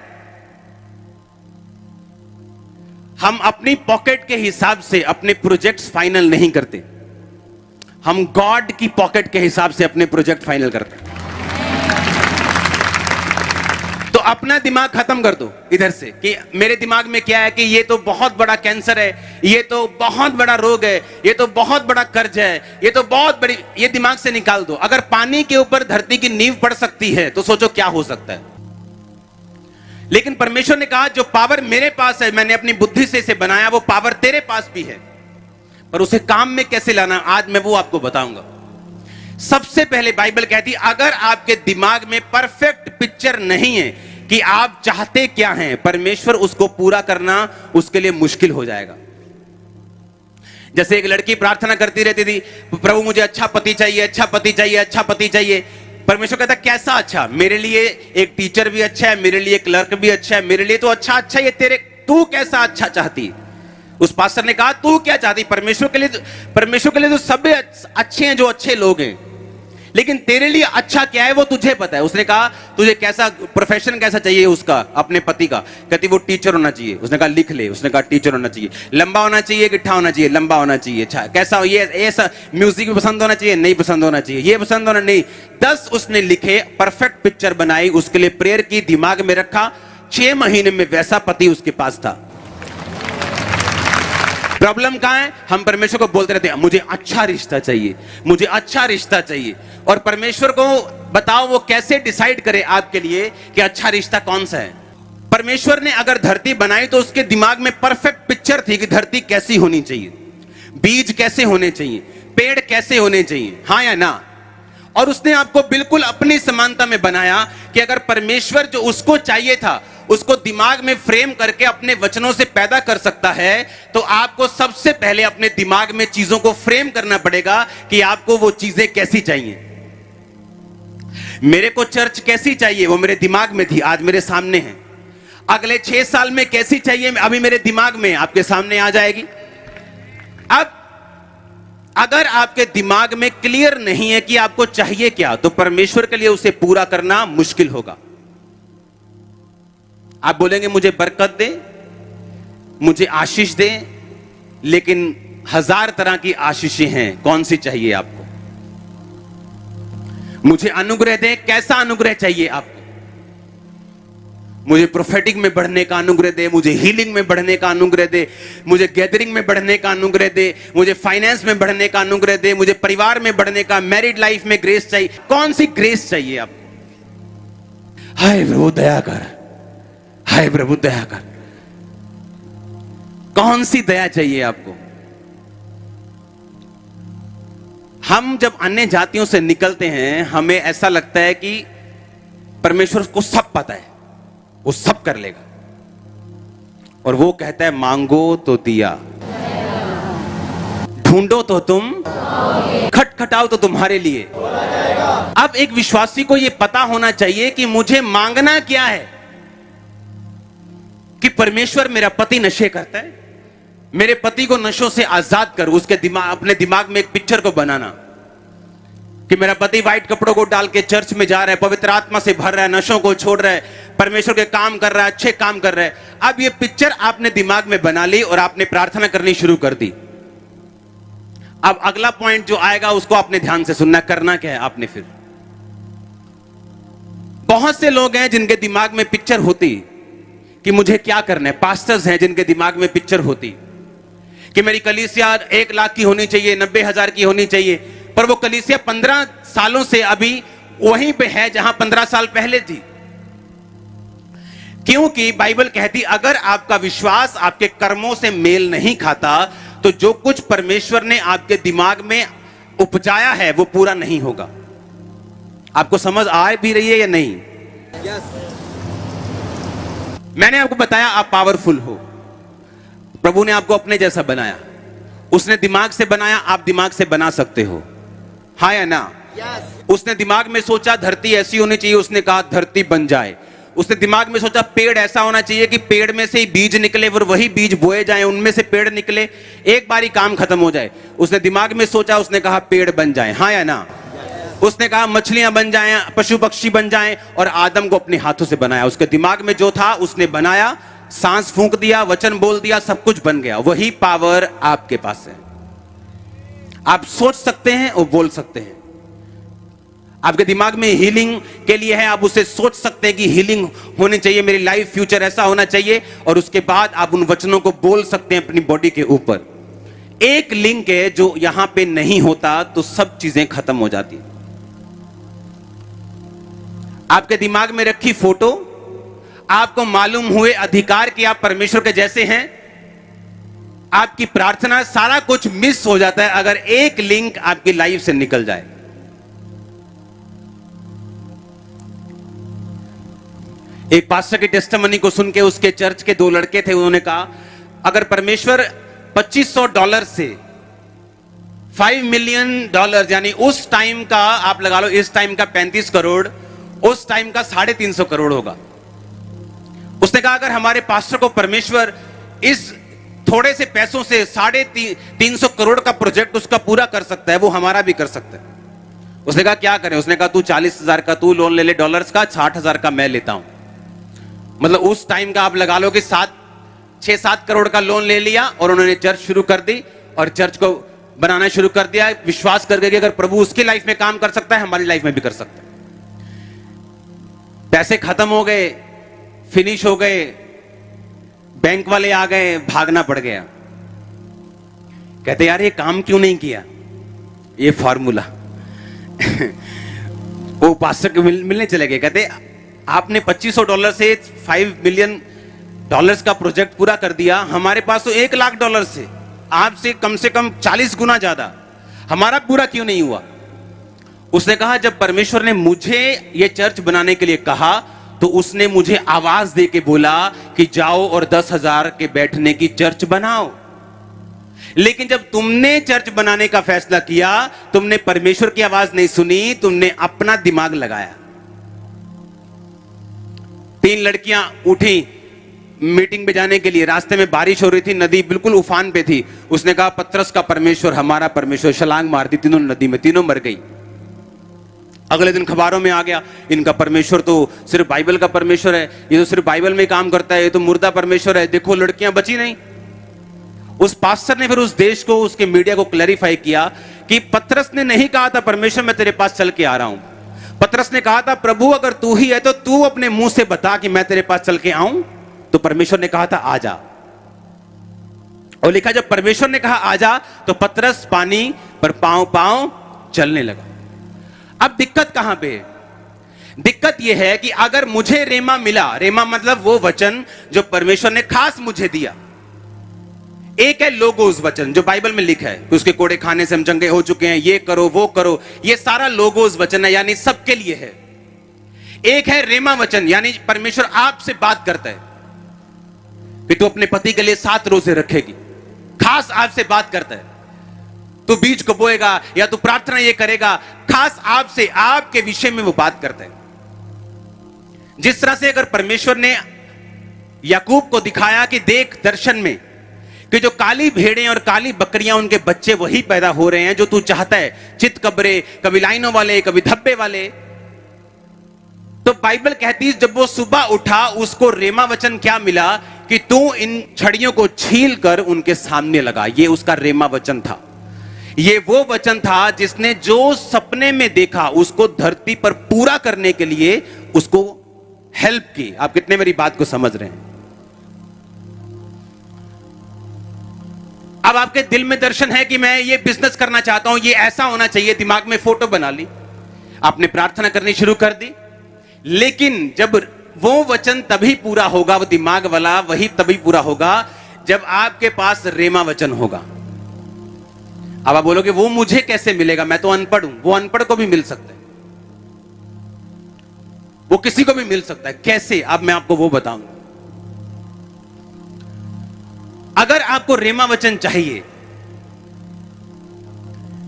हम अपनी पॉकेट के हिसाब से अपने प्रोजेक्ट्स फाइनल नहीं करते, हम गॉड की पॉकेट के हिसाब से अपने प्रोजेक्ट फाइनल करते हैं। तो अपना दिमाग खत्म कर दो इधर से कि मेरे दिमाग में क्या है कि ये तो बहुत बड़ा कैंसर है, ये तो बहुत बड़ा रोग है, ये तो बहुत बड़ा कर्ज है, ये तो बहुत बड़ी, ये दिमाग से निकाल दो। अगर पानी के ऊपर धरती की नींव पड़ सकती है तो सोचो क्या हो सकता है। लेकिन परमेश्वर ने कहा जो पावर मेरे पास है, मैंने अपनी बुद्धि से इसे बनाया, वो पावर तेरे पास भी है, पर उसे काम में कैसे लाना आज मैं वो आपको बताऊंगा। सबसे पहले बाइबल कहती अगर आपके दिमाग में परफेक्ट पिक्चर नहीं है कि आप चाहते क्या हैं, परमेश्वर उसको पूरा करना उसके लिए मुश्किल हो जाएगा। जैसे एक लड़की प्रार्थना करती रहती थी, प्रभु मुझे अच्छा पति चाहिए, अच्छा पति चाहिए, अच्छा पति चाहिए। परमेश्वर कहता कैसा अच्छा? मेरे लिए एक टीचर भी अच्छा है, मेरे लिए एक क्लर्क भी अच्छा है, मेरे लिए तो अच्छा अच्छा ये तेरे, तू कैसा अच्छा चाहती? उस पास्टर ने कहा तू क्या चाहती? परमेश्वर के लिए तो सब अच्छे हैं जो अच्छे लोग हैं, लेकिन तेरे लिए अच्छा क्या है वो तुझे पता है। उसने कहा तुझे कैसा प्रोफेशन कैसा चाहिए उसका, अपने पति का? कहती वो टीचर होना चाहिए। उसने कहा लिख ले। उसने कहा टीचर होना चाहिए। लंबा होना चाहिए, गिट्ठा होना चाहिए, लंबा होना चाहिए। अच्छा कैसा? ये ऐसा म्यूजिक भी पसंद होना चाहिए, नहीं पसंद होना चाहिए, ये पसंद होना नहीं। 10 उसने लिखे, परफेक्ट पिक्चर बनाई, उसके लिए प्रेयर की, दिमाग में रखा। 6 महीने में वैसा पति उसके पास था। प्रॉब्लम कहां है? हम परमेश्वर को बोलते रहते हैं मुझे अच्छा रिश्ता चाहिए, मुझे अच्छा रिश्ता चाहिए, और परमेश्वर को बताओ वो कैसे डिसाइड करे आपके लिए कि अच्छा रिश्ता कौन सा है। परमेश्वर ने अगर धरती बनाई तो उसके दिमाग में परफेक्ट पिक्चर थी कि धरती कैसी होनी चाहिए, बीज कैसे होने चाहिए, पेड़ कैसे होने चाहिए, हाँ या ना। और उसने आपको बिल्कुल अपनी समानता में बनाया कि अगर परमेश्वर जो उसको चाहिए था उसको दिमाग में फ्रेम करके अपने वचनों से पैदा कर सकता है, तो आपको सबसे पहले अपने दिमाग में चीजों को फ्रेम करना पड़ेगा कि आपको वो चीजें कैसी चाहिए। मेरे को चर्च कैसी चाहिए वो मेरे दिमाग में थी, आज मेरे सामने है। अगले 6 साल में कैसी चाहिए अभी मेरे दिमाग में, आपके सामने आ जाएगी। अब अगर आपके दिमाग में क्लियर नहीं है कि आपको चाहिए क्या, तो परमेश्वर के लिए उसे पूरा करना मुश्किल होगा। आप बोलेंगे मुझे बरकत दे, मुझे आशीष दे, लेकिन 1000 तरह की आशीषें हैं, कौन सी चाहिए आपको? मुझे अनुग्रह दे, कैसा अनुग्रह चाहिए आपको? मुझे प्रोफेटिक में बढ़ने का अनुग्रह दे, मुझे हीलिंग में बढ़ने का अनुग्रह दे, मुझे गैदरिंग में बढ़ने का अनुग्रह दे, मुझे फाइनेंस में बढ़ने का अनुग्रह दे, मुझे परिवार में बढ़ने का, मैरिड लाइफ में ग्रेस चाहिए। कौन सी ग्रेस चाहिए आपको? हाय प्रभु दया कर, हाय प्रभु दया कर। कौन सी दया चाहिए आपको? हम जब अन्य जातियों से निकलते हैं हमें ऐसा लगता है कि परमेश्वर को सब पता है, वो सब कर लेगा, और वो कहता है मांगो तो दिया, ढूंढो तो तुम, खटखटाओ तो तुम्हारे लिए। अब एक विश्वासी को यह पता होना चाहिए कि मुझे मांगना क्या है। कि परमेश्वर मेरा पति नशे करता है, मेरे पति को नशों से आजाद कर, उसके दिमाग, अपने दिमाग में एक पिक्चर को बनाना कि मेरा पति व्हाइट कपड़ों को डाल के चर्च में जा रहा है, पवित्र आत्मा से भर रहा है, नशों को छोड़ रहा है, परमेश्वर के काम कर रहा है, अच्छे काम कर रहा है। अब ये पिक्चर आपने दिमाग में बना ली और आपने प्रार्थना करनी शुरू कर दी। अब अगला पॉइंट जो आएगा उसको आपने ध्यान से सुनना। करना क्या है आपने फिर? बहुत से लोग हैं जिनके दिमाग में पिक्चर होती कि मुझे क्या करना है। पास्टर्स हैं जिनके दिमाग में पिक्चर होती कि मेरी कलीसिया 1 लाख की होनी चाहिए, 90,000 की होनी चाहिए, पर वो कलीसिया 15 सालों से अभी वहीं पे है जहां 15 साल पहले थी। क्योंकि बाइबल कहती अगर आपका विश्वास आपके कर्मों से मेल नहीं खाता तो जो कुछ परमेश्वर ने आपके दिमाग में उपजाया है वो पूरा नहीं होगा। आपको समझ आ भी रही है या नहीं? मैंने आपको बताया आप पावरफुल हो, प्रभु ने आपको अपने जैसा बनाया, उसने दिमाग से बनाया, आप दिमाग से बना सकते हो, हाँ या ना? उसने दिमाग में सोचा धरती ऐसी होनी चाहिए, उसने कहा धरती बन जाए। उसने दिमाग में सोचा पेड़ ऐसा होना चाहिए कि पेड़ में से ही बीज निकले और वही बीज बोए जाएं, उनमें से पेड़ निकले, एक बारी काम खत्म हो जाए। उसने दिमाग में सोचा, उसने कहा पेड़ बन जाए, हाँ या ना? उसने कहा मछलियां बन जाएं, पशु पक्षी बन जाएं, और आदम को अपने हाथों से बनाया। उसके दिमाग में जो था उसने बनाया, सांस फूंक दिया, वचन बोल दिया, सब कुछ बन गया। वही पावर आपके पास है। आप सोच सकते हैं और बोल सकते हैं। आपके दिमाग में हीलिंग के लिए है, आप उसे सोच सकते हैं कि हीलिंग होनी चाहिए, मेरी लाइफ फ्यूचर ऐसा होना चाहिए, और उसके बाद आप उन वचनों को बोल सकते हैं अपनी बॉडी के ऊपर। एक लिंक है जो यहां पे नहीं होता तो सब चीजें खत्म हो जाती। आपके दिमाग में रखी फोटो, आपको मालूम हुए अधिकार कि आप परमेश्वर के जैसे हैं, आपकी प्रार्थना, सारा कुछ मिस हो जाता है अगर एक लिंक आपकी लाइफ से निकल जाए। एक पास्टर की टेस्टिमनी को सुन के उसके चर्च के 2 लड़के थे, उन्होंने कहा अगर परमेश्वर $2500 से $5 मिलियन, यानी उस टाइम का आप लगा लो, इस टाइम का 35 करोड़, उस टाइम का 350 करोड़ होगा। उसने कहा अगर हमारे पास्टर को परमेश्वर इस थोड़े से पैसों से 350 करोड़ का प्रोजेक्ट उसका पूरा कर सकता है, वो हमारा भी कर सकता है। उसने कहा क्या करें? उसने कहा तू 40,000 का तू लोन ले ले डॉलर्स का, 60,000 का मैं लेता हूं। मतलब उस टाइम का आप लगा लो कि 6-7 करोड़ का लोन ले लिया, और उन्होंने चर्च शुरू कर दी और चर्च को बनाना शुरू कर दिया, विश्वास करके कि अगर प्रभु उसकी लाइफ में काम कर सकता है हमारी लाइफ में भी कर सकता है। पैसे खत्म हो गए, फिनिश हो गए, बैंक वाले आ गए, भागना पड़ गया। कहते यार ये काम क्यों नहीं किया, ये फॉर्मूला। वो पास्टर को मिलने चले गए, कहते आपने $2500 से $5 मिलियन का प्रोजेक्ट पूरा कर दिया, हमारे पास तो $1 लाख से आपसे कम से कम 40 गुना ज्यादा, हमारा पूरा क्यों नहीं हुआ। उसने कहा जब परमेश्वर ने मुझे ये चर्च बनाने के लिए कहा तो उसने मुझे आवाज दे के बोला कि जाओ और 10,000 के बैठने की चर्च बनाओ। लेकिन जब तुमने चर्च बनाने का फैसला किया, तुमने परमेश्वर की आवाज नहीं सुनी, तुमने अपना दिमाग लगाया। 3 लड़कियां उठी मीटिंग पे जाने के लिए, रास्ते में बारिश हो रही थी, नदी बिल्कुल उफान पे थी। उसने कहा पतरस का परमेश्वर हमारा परमेश्वर, छलांग मार दी तीनों नदी में, तीनों मर गई। अगले दिन खबरों में आ गया इनका परमेश्वर तो सिर्फ बाइबल का परमेश्वर है, ये तो सिर्फ बाइबल में काम करता है, ये तो मुर्दा परमेश्वर है, देखो लड़कियां बची नहीं। उस पास्टर ने फिर उस देश को, उसके मीडिया को क्लैरिफाई किया कि पतरस ने नहीं कहा था परमेश्वर मैं तेरे पास चल के आ रहा हूं, पतरस ने कहा था प्रभु अगर तू ही है तो तू अपने मुंह से बता कि मैं तेरे पास चल के आऊं। तो परमेश्वर ने कहा था आ जा, और लिखा जब परमेश्वर ने कहा आ जा तो पतरस पानी पर पांव पांव चलने लगा। अब दिक्कत कहां पे है? दिक्कत यह है कि अगर मुझे रेमा मिला, रेमा मतलब वो वचन जो परमेश्वर ने खास मुझे दिया। एक है लोगोस वचन जो बाइबल में लिखा है कि उसके कोड़े खाने से हम चंगे हो चुके हैं, ये करो वो करो, ये सारा लोगोस वचन है, यानी सबके लिए है। एक है रेमा वचन, यानी परमेश्वर आपसे बात करता है कि तू अपने पति के लिए 7 रोजे रखेगी, खास आपसे बात करता है। तू बीज को बोएगा या तू प्रार्थना ये करेगा, खास आपसे, आपके विषय में वो बात करता है। जिस तरह से अगर परमेश्वर ने याकूब को दिखाया कि देख दर्शन में कि जो काली भेड़ें और काली बकरियां उनके बच्चे वही पैदा हो रहे हैं जो तू चाहता है, चित कब्रे, कभी लाइनों वाले कभी धब्बे वाले। तो बाइबल कहती है जब वो सुबह उठा उसको रेमा वचन क्या मिला कि तू इन छड़ियों को छील कर उनके सामने लगा। ये उसका रेमा वचन था। ये वो वचन था जिसने जो सपने में देखा उसको धरती पर पूरा करने के लिए उसको हेल्प की। आप कितने मेरी बात को समझ रहे हैं? अब आपके दिल में दर्शन है कि मैं ये बिजनेस करना चाहता हूं, ये ऐसा होना चाहिए, दिमाग में फोटो बना ली, आपने प्रार्थना करनी शुरू कर दी। लेकिन जब वो वचन तभी पूरा होगा, वो दिमाग वाला वही तभी पूरा होगा जब आपके पास रेमा वचन होगा। अब आप बोलोगे वो मुझे कैसे मिलेगा, मैं तो अनपढ़ हूं। वो अनपढ़ को भी मिल सकता है, वो किसी को भी मिल सकता है। कैसे? अब मैं आपको वो बताऊंगा। अगर आपको रेमा वचन चाहिए,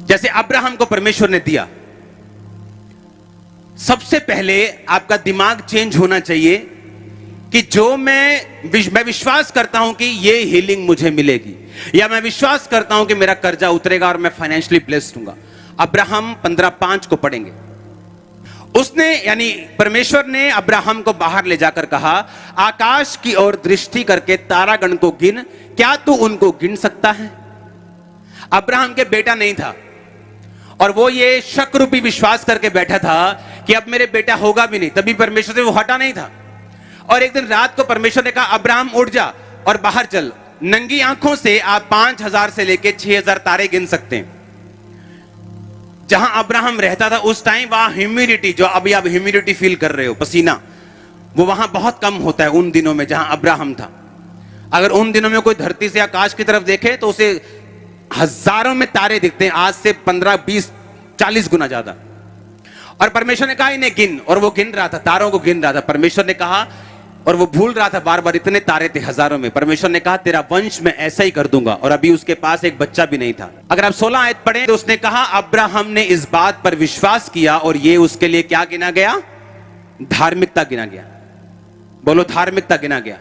जैसे अब्राहम को परमेश्वर ने दिया, सबसे पहले आपका दिमाग चेंज होना चाहिए कि जो मैं विश्वास करता हूं कि ये हीलिंग मुझे मिलेगी, या मैं विश्वास करता हूं कि मेरा कर्जा उतरेगा और मैं फाइनेंशियली ब्लेस्ड हूंगा। अब्राहम 15:5 को पढ़ेंगे। उसने यानी परमेश्वर ने अब्राहम को बाहर ले जाकर कहा, आकाश की ओर दृष्टि करके तारागण को गिन, क्या तू उनको गिन सकता है? अब्राहम के बेटा नहीं था और वो ये शक रूपी विश्वास करके बैठा था कि अब मेरे बेटा होगा भी नहीं, तभी परमेश्वर से वो हटा नहीं था। और एक दिन रात को परमेश्वर ने कहा अब्राहम उठ जा और बाहर चल, नंगी आंखों से आप 5,000 से लेके 6,000 तारे गिन सकते हैं। जहां अब्राहम रहता था उस टाइम वहां ह्यूमिडिटी, जो अभी आप ह्यूमिडिटी फील कर रहे हो, पसीना, वो वहां बहुत कम होता है उन दिनों में जहां अब्राहम था। अगर उन दिनों में कोई धरती से आकाश की तरफ देखे तो उसे हजारों में तारे दिखते हैं, आज से 15, 20, 40 गुना ज्यादा। और परमेश्वर ने कहा इन्हें गिन, और वो गिन रहा था, तारों को गिन रहा था। परमेश्वर ने कहा, और वो भूल रहा था बार बार, इतने तारे थे हजारों में। परमेश्वर ने कहा तेरा वंश मैं ऐसा ही कर दूंगा। और अभी उसके पास एक बच्चा भी नहीं था। अगर आप 16 आयत पढ़ें तो उसने कहा अब्राहम ने इस बात पर विश्वास किया और ये उसके लिए क्या गिना गया? धार्मिकता गिना गया। बोलो धार्मिकता गिना गया।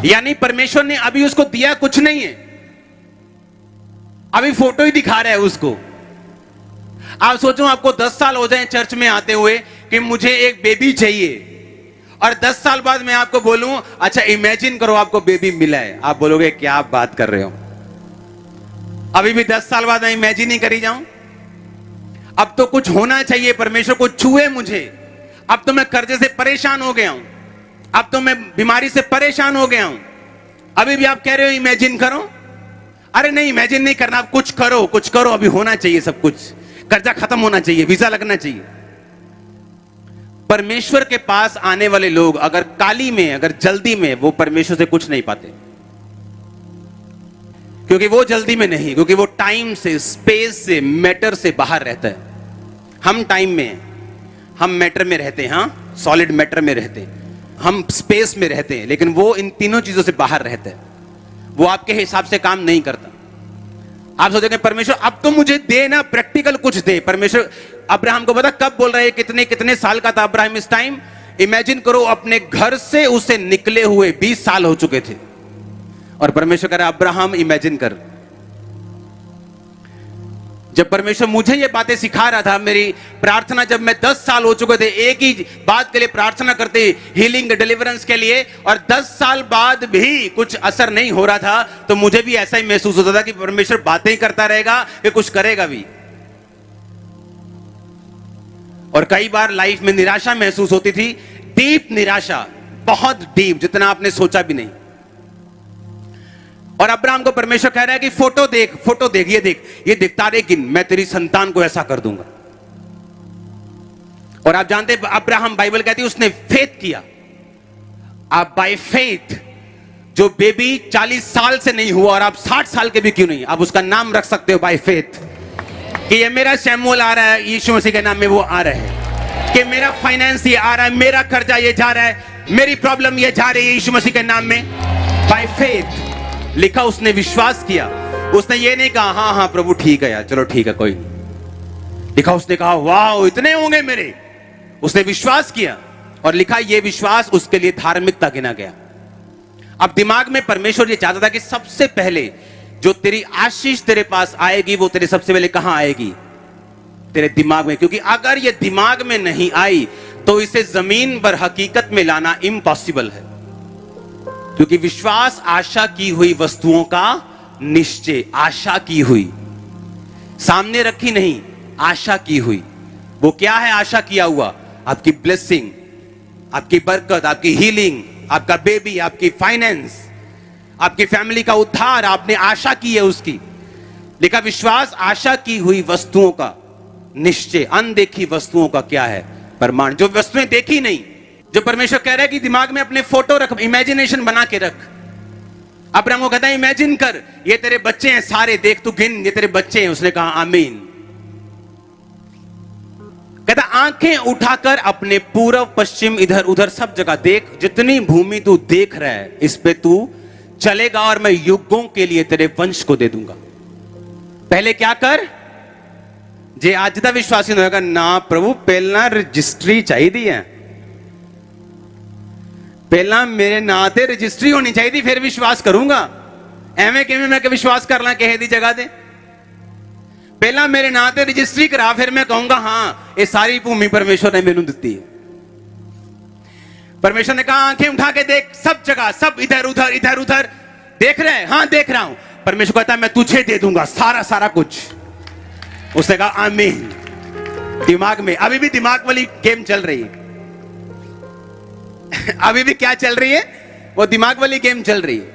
यानी परमेश्वर ने अभी उसको दिया कुछ नहीं है, अभी फोटो ही दिखा रहा है उसको। आप सोचो आपको 10 साल हो जाए चर्च में आते हुए कि मुझे एक बेबी चाहिए, और 10 साल बाद मैं आपको बोलूं अच्छा इमेजिन करो आपको बेबी मिला है, आप बोलोगे क्या आप बात कर रहे हो? अभी भी 10 साल बाद मैं इमेजिन ही करी जाऊं? अब तो कुछ होना चाहिए, परमेश्वर को छुए मुझे। अब तो मैं कर्जे से परेशान हो गया हूं, अब तो मैं बीमारी से परेशान हो गया हूं, अभी भी आप कह रहे हो इमेजिन करो? अरे नहीं इमेजिन नहीं करना, आप कुछ करो, अभी होना चाहिए सब कुछ, कर्जा खत्म होना चाहिए, वीजा लगना चाहिए। परमेश्वर के पास आने वाले लोग अगर काली में, अगर जल्दी में, वो परमेश्वर से कुछ नहीं पाते, क्योंकि वो जल्दी में नहीं, क्योंकि वो टाइम से, स्पेस से, मैटर से बाहर रहता है। हम टाइम में हैं, हम मैटर में रहते हैं, हाँ सॉलिड मैटर में रहते हैं, हम स्पेस में रहते हैं, लेकिन वो इन तीनों चीजों से बाहर रहता है। वो आपके हिसाब से काम नहीं करता। आप सोचेंगे परमेश्वर अब तो मुझे दे ना, प्रैक्टिकल कुछ दे। परमेश्वर अब्राहम को पता कब बोल रहे हैं, कितने कितने साल का था अब्राहम इस टाइम? इमेजिन करो अपने घर से उसे निकले हुए 20 साल हो चुके थे, और परमेश्वर कह रहा अब्राहम इमेजिन कर। जब परमेश्वर मुझे ये बातें सिखा रहा था, मेरी प्रार्थना जब मैं 10 साल हो चुके थे एक ही बात के लिए प्रार्थना करते, हीलिंग डिलीवरेंस के लिए, और 10 साल बाद भी कुछ असर नहीं हो रहा था, तो मुझे भी ऐसा ही महसूस होता था कि परमेश्वर बातें ही करता रहेगा कि कुछ करेगा भी। और कई बार लाइफ में निराशा महसूस होती थी, डीप निराशा, बहुत डीप, जितना आपने सोचा भी नहीं। और अब्राहम को परमेश्वर कह रहा है कि फोटो देख, ये देख तारे गिन, मैं तेरी संतान को ऐसा कर दूंगा। और आप जानते हैं अब्राहम, बाइबल कहती है उसने फेथ किया। आप बाय फेथ, जो बेबी 40 साल से नहीं हुआ और आप 60 साल के भी क्यों नहीं, आप उसका नाम रख सकते हो बाय फेथ, कि ये मेरा शैमुएल आ रहा है, यीशु मसीह के नाम में वो आ रहा है, कि मेरा फाइनेंस ये आ रहा है, मेरा कर्जा ये जा रहा है, मेरी प्रॉब्लम ये जा रही है यीशु मसीह के नाम में। बाय फेथ लिखा, उसने विश्वास किया। उसने ये नहीं कहा हाँ हाँ प्रभु ठीक है यार, चलो ठीक है कोई नहीं। लिखा उसने कहा वाह इतने होंगे मेरे। उसने विश्वास किया, और लिखा ये विश्वास उसके लिए धार्मिकता गिना गया। अब दिमाग में परमेश्वर ये चाहता था कि सबसे पहले जो तेरी आशीष तेरे पास आएगी, वो तेरे सबसे पहले कहां आएगी? तेरे दिमाग में। क्योंकि अगर ये दिमाग में नहीं आई तो इसे जमीन पर हकीकत में लाना इम्पॉसिबल है। क्योंकि विश्वास आशा की हुई वस्तुओं का निश्चय, आशा की हुई, सामने रखी नहीं, आशा की हुई। वो क्या है आशा किया हुआ? आपकी ब्लेसिंग, आपकी बरकत, आपकी हीलिंग, आपका बेबी, आपकी फाइनेंस, आपकी फैमिली का उद्धार, आपने आशा की है उसकी। लिखा विश्वास आशा की हुई वस्तुओं का निश्चय, अनदेखी वस्तुओं का क्या है? प्रमाण। जो वस्तुएं देखी नहीं, जो परमेश्वर कह रहा है कि दिमाग में अपने फोटो रख, इमेजिनेशन बना के रख। अब्राहम को कहता है इमेजिन कर, ये तेरे बच्चे हैं सारे, देख तू गिन, ये तेरे बच्चे हैं। उसने कहा आमीन। कहता आंखें उठाकर अपने पूर्व पश्चिम इधर उधर सब जगह देख, जितनी भूमि तू देख रहा है इस पे तू चलेगा और मैं युगों के लिए तेरे वंश को दे दूंगा। पहले क्या कर? जे आज दा विश्वासी नहीं होगा ना प्रभु, पहला रजिस्ट्री चाहिए है, पहला मेरे नां ते रजिस्ट्री होनी चाहिए, फिर विश्वास करूंगा। एवं किवें मैं विश्वास कर ला किसी दी जगह ते? पहला मेरे नां ते रजिस्ट्री करा, फिर मैं कहूंगा हाँ ये सारी भूमि परमेश्वर ने मैनू दी है। परमेश्वर ने कहा आंखें उठा के देख, सब जगह, सब इधर उधर देख रहे हैं? हाँ देख रहा हूं। परमेश्वर कहता है मैं तुझे दे दूंगा सारा कुछ। उसने कहा आमीन। दिमाग में अभी भी दिमाग वाली गेम चल रही है। अभी भी क्या चल रही है? वो दिमाग वाली गेम चल रही है।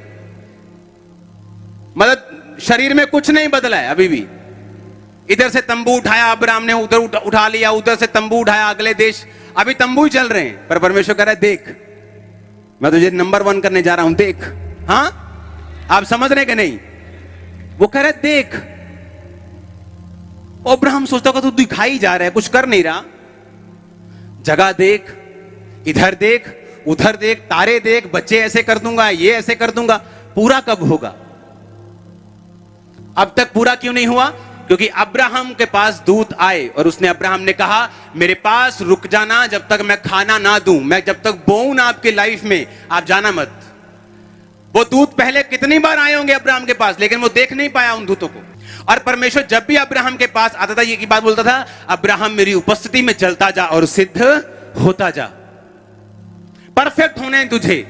मतलब शरीर में कुछ नहीं बदला है अभी भी। इधर से तंबू उठाया अब्राहम ने, उधर उठा लिया, उधर से तंबू उठाया, अगले देश, अभी तंबू ही चल रहे हैं। पर परमेश्वर कह रहा है देख, मैं तुझे नंबर 1 करने जा रहा हूं, देख। हाँ आप समझ रहे कि नहीं? वो कह रहा है देख। अब्राहम सोचता होगा तू दिखाई जा रहा है, कुछ कर नहीं रहा। जगह देख, इधर देख, उधर देख, तारे देख, बच्चे ऐसे कर दूंगा, ये ऐसे कर दूंगा। पूरा कब होगा? अब तक पूरा क्यों नहीं हुआ? क्योंकि अब्राहम के पास दूत आए और उसने, अब्राहम ने कहा मेरे पास रुक जाना जब तक मैं खाना ना दूं, मैं जब तक बोऊं ना आपके लाइफ में, आप जाना मत। वो दूत पहले कितनी बार आए होंगे अब्राहम के पास, लेकिन वो देख नहीं पाया उन दूतों को। और परमेश्वर जब भी अब्राहम के पास आता था, ये की बात बोलता था, अब्राहम मेरी उपस्थिति में चलता जा और सिद्ध होता जा। परफेक्ट होने हैं तुझे,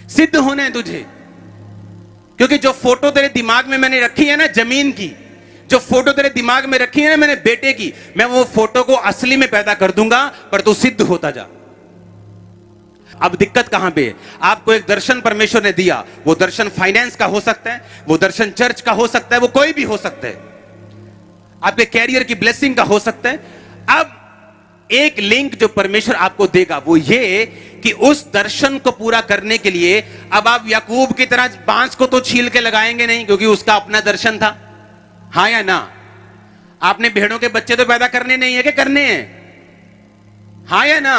सिद्ध होने हैं तुझे। क्योंकि जो फोटो तेरे दिमाग में मैंने रखी है ना जमीन की, जो फोटो तेरे दिमाग में रखी है ना मैंने बेटे की, मैं वो फोटो को असली में पैदा कर दूंगा, पर तू सिद्ध होता जा। अब दिक्कत कहां पे है? आपको एक दर्शन परमेश्वर ने दिया, वो दर्शन फाइनेंस का हो सकता है, वो दर्शन चर्च का हो सकता है, वो कोई भी हो सकता है, आपके कैरियर की ब्लेसिंग का हो सकता है। अब एक लिंक जो परमेश्वर आपको देगा वो ये कि उस दर्शन को पूरा करने के लिए अब आप याकूब की तरह बांस को तो छील के लगाएंगे नहीं, क्योंकि उसका अपना दर्शन था। हाँ या ना? आपने भेड़ों के बच्चे तो पैदा करने नहीं है कि करने हैं? हाँ या ना?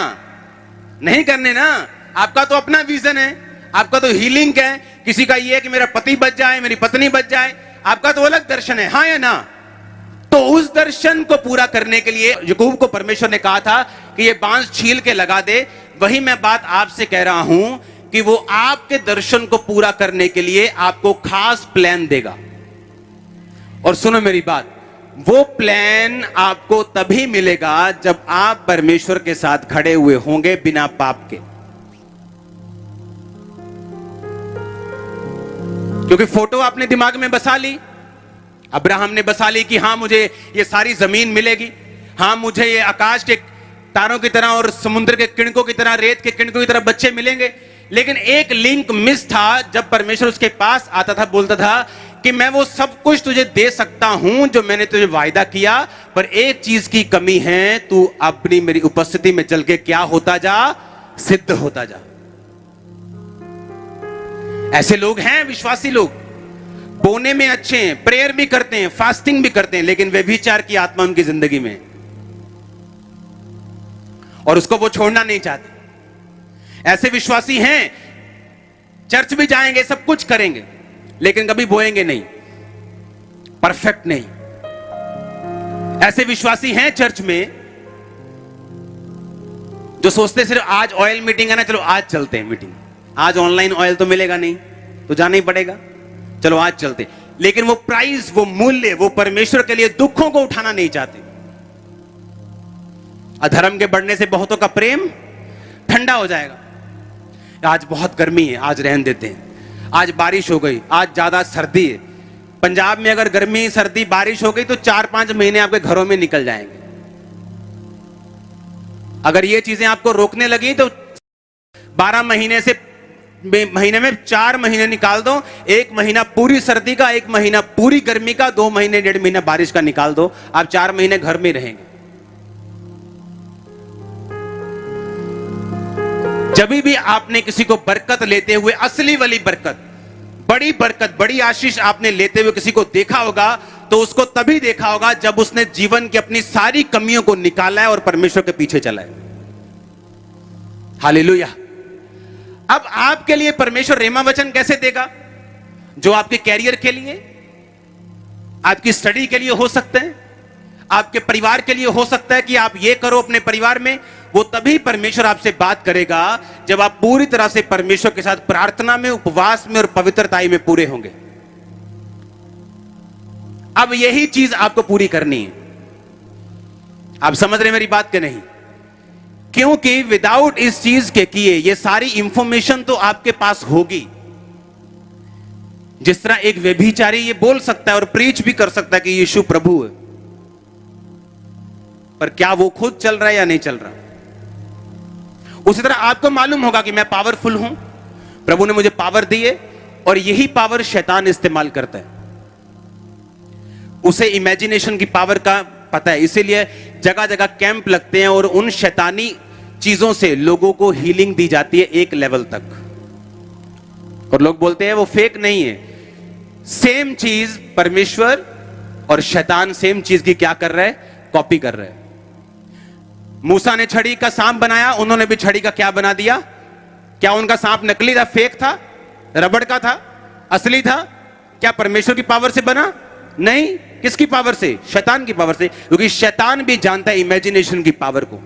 नहीं करने ना। आपका तो अपना विजन है, आपका तो हीलिंग है, किसी का ये है कि मेरा पति बच जाए, मेरी पत्नी बच जाए, आपका तो अलग दर्शन है। हाँ या ना? तो उस दर्शन को पूरा करने के लिए याकूब को परमेश्वर ने कहा था कि ये बांस छील के लगा दे। वही मैं बात आपसे कह रहा हूं कि वो आपके दर्शन को पूरा करने के लिए आपको खास प्लान देगा। और सुनो मेरी बात, वो प्लान आपको तभी मिलेगा जब आप परमेश्वर के साथ खड़े हुए होंगे बिना पाप के। क्योंकि फोटो आपने दिमाग में बसा ली, अब्राहम ने बसा ली कि हाँ मुझे ये सारी जमीन मिलेगी, हाँ मुझे ये आकाश के तारों की तरह और समुद्र के किणकों की तरह, रेत के किणकों की तरह बच्चे मिलेंगे। लेकिन एक लिंक मिस था। जब परमेश्वर उसके पास आता था, बोलता था कि मैं वो सब कुछ तुझे दे सकता हूं जो मैंने तुझे वायदा किया, पर एक चीज की कमी है, तू अपनी मेरी उपस्थिति में चल के क्या होता जा? सिद्ध होता जा। ऐसे लोग हैं, विश्वासी लोग, बोने में अच्छे हैं, प्रेयर भी करते हैं, फास्टिंग भी करते हैं, लेकिन व्यभिचार की आत्मा उनकी जिंदगी में और उसको वो छोड़ना नहीं चाहते। ऐसे विश्वासी हैं, चर्च भी जाएंगे, सब कुछ करेंगे, लेकिन कभी बोएंगे नहीं, परफेक्ट नहीं। ऐसे विश्वासी हैं चर्च में जो सोचते सिर्फ आज ऑयल मीटिंग है ना, चलो आज चलते हैं मीटिंग, आज ऑनलाइन ऑयल तो मिलेगा नहीं तो जाना ही पड़ेगा, चलो आज चलते। लेकिन वो प्राइस, वो मूल्य, वो परमेश्वर के लिए दुखों को उठाना नहीं चाहते। अधर्म के बढ़ने से बहुतों का प्रेम ठंडा हो जाएगा। आज बहुत गर्मी है, आज रहने देते हैं, आज बारिश हो गई, आज ज्यादा सर्दी है। पंजाब में अगर गर्मी, सर्दी, बारिश हो गई तो 4-5 महीने आपके घरों में निकल जाएंगे। अगर ये चीजें आपको रोकने लगी तो 12 महीने से महीने में 4 महीने निकाल दो, 1 महीना पूरी सर्दी का, 1 महीना पूरी गर्मी का, 2 महीने 1.5 महीना बारिश का निकाल दो, आप 4 महीने घर में रहेंगे। जब भी आपने किसी को बरकत लेते हुए, असली वाली बरकत, बड़ी आशीष आपने लेते हुए किसी को देखा होगा, तो उसको तभी देखा होगा जब उसने जीवन की अपनी सारी कमियों को निकाला है और परमेश्वर के पीछे चला है। हालेलुया। अब आपके लिए परमेश्वर रेमा वचन कैसे देगा? जो आपके कैरियर के लिए, आपकी स्टडी के लिए हो सकते हैं, आपके परिवार के लिए हो सकता है कि आप ये करो अपने परिवार में। वो तभी परमेश्वर आपसे बात करेगा जब आप पूरी तरह से परमेश्वर के साथ प्रार्थना में, उपवास में और पवित्रताई में पूरे होंगे। अब यही चीज आपको पूरी करनी है। आप समझ रहे मेरी बात के नहीं? क्योंकि विदाउट इस चीज के किए ये सारी इंफॉर्मेशन तो आपके पास होगी। जिस तरह एक व्यभिचारी ये बोल सकता है और प्रीच भी कर सकता है कि यीशु प्रभु है, पर क्या वो खुद चल रहा है या नहीं चल रहा? उसी तरह आपको मालूम होगा कि मैं पावरफुल हूं, प्रभु ने मुझे पावर दी है, और यही पावर शैतान इस्तेमाल करता है। उसे इमेजिनेशन की पावर का पता है, इसीलिए जगह जगह कैंप लगते हैं और उन शैतानी चीजों से लोगों को हीलिंग दी जाती है एक लेवल तक, और लोग बोलते हैं वो फेक नहीं है। सेम चीज परमेश्वर और शैतान सेम चीज की क्या कर रहा है? कॉपी कर रहे हैं। मूसा ने छड़ी का सांप बनाया, उन्होंने भी छड़ी का क्या बना दिया? क्या उनका सांप नकली था, फेक था, रबड़ का था, असली था? क्या परमेश्वर की पावर से बना? नहीं। किसकी पावर से? शैतान की पावर से, क्योंकि शैतान भी जानता है इमेजिनेशन की पावर को।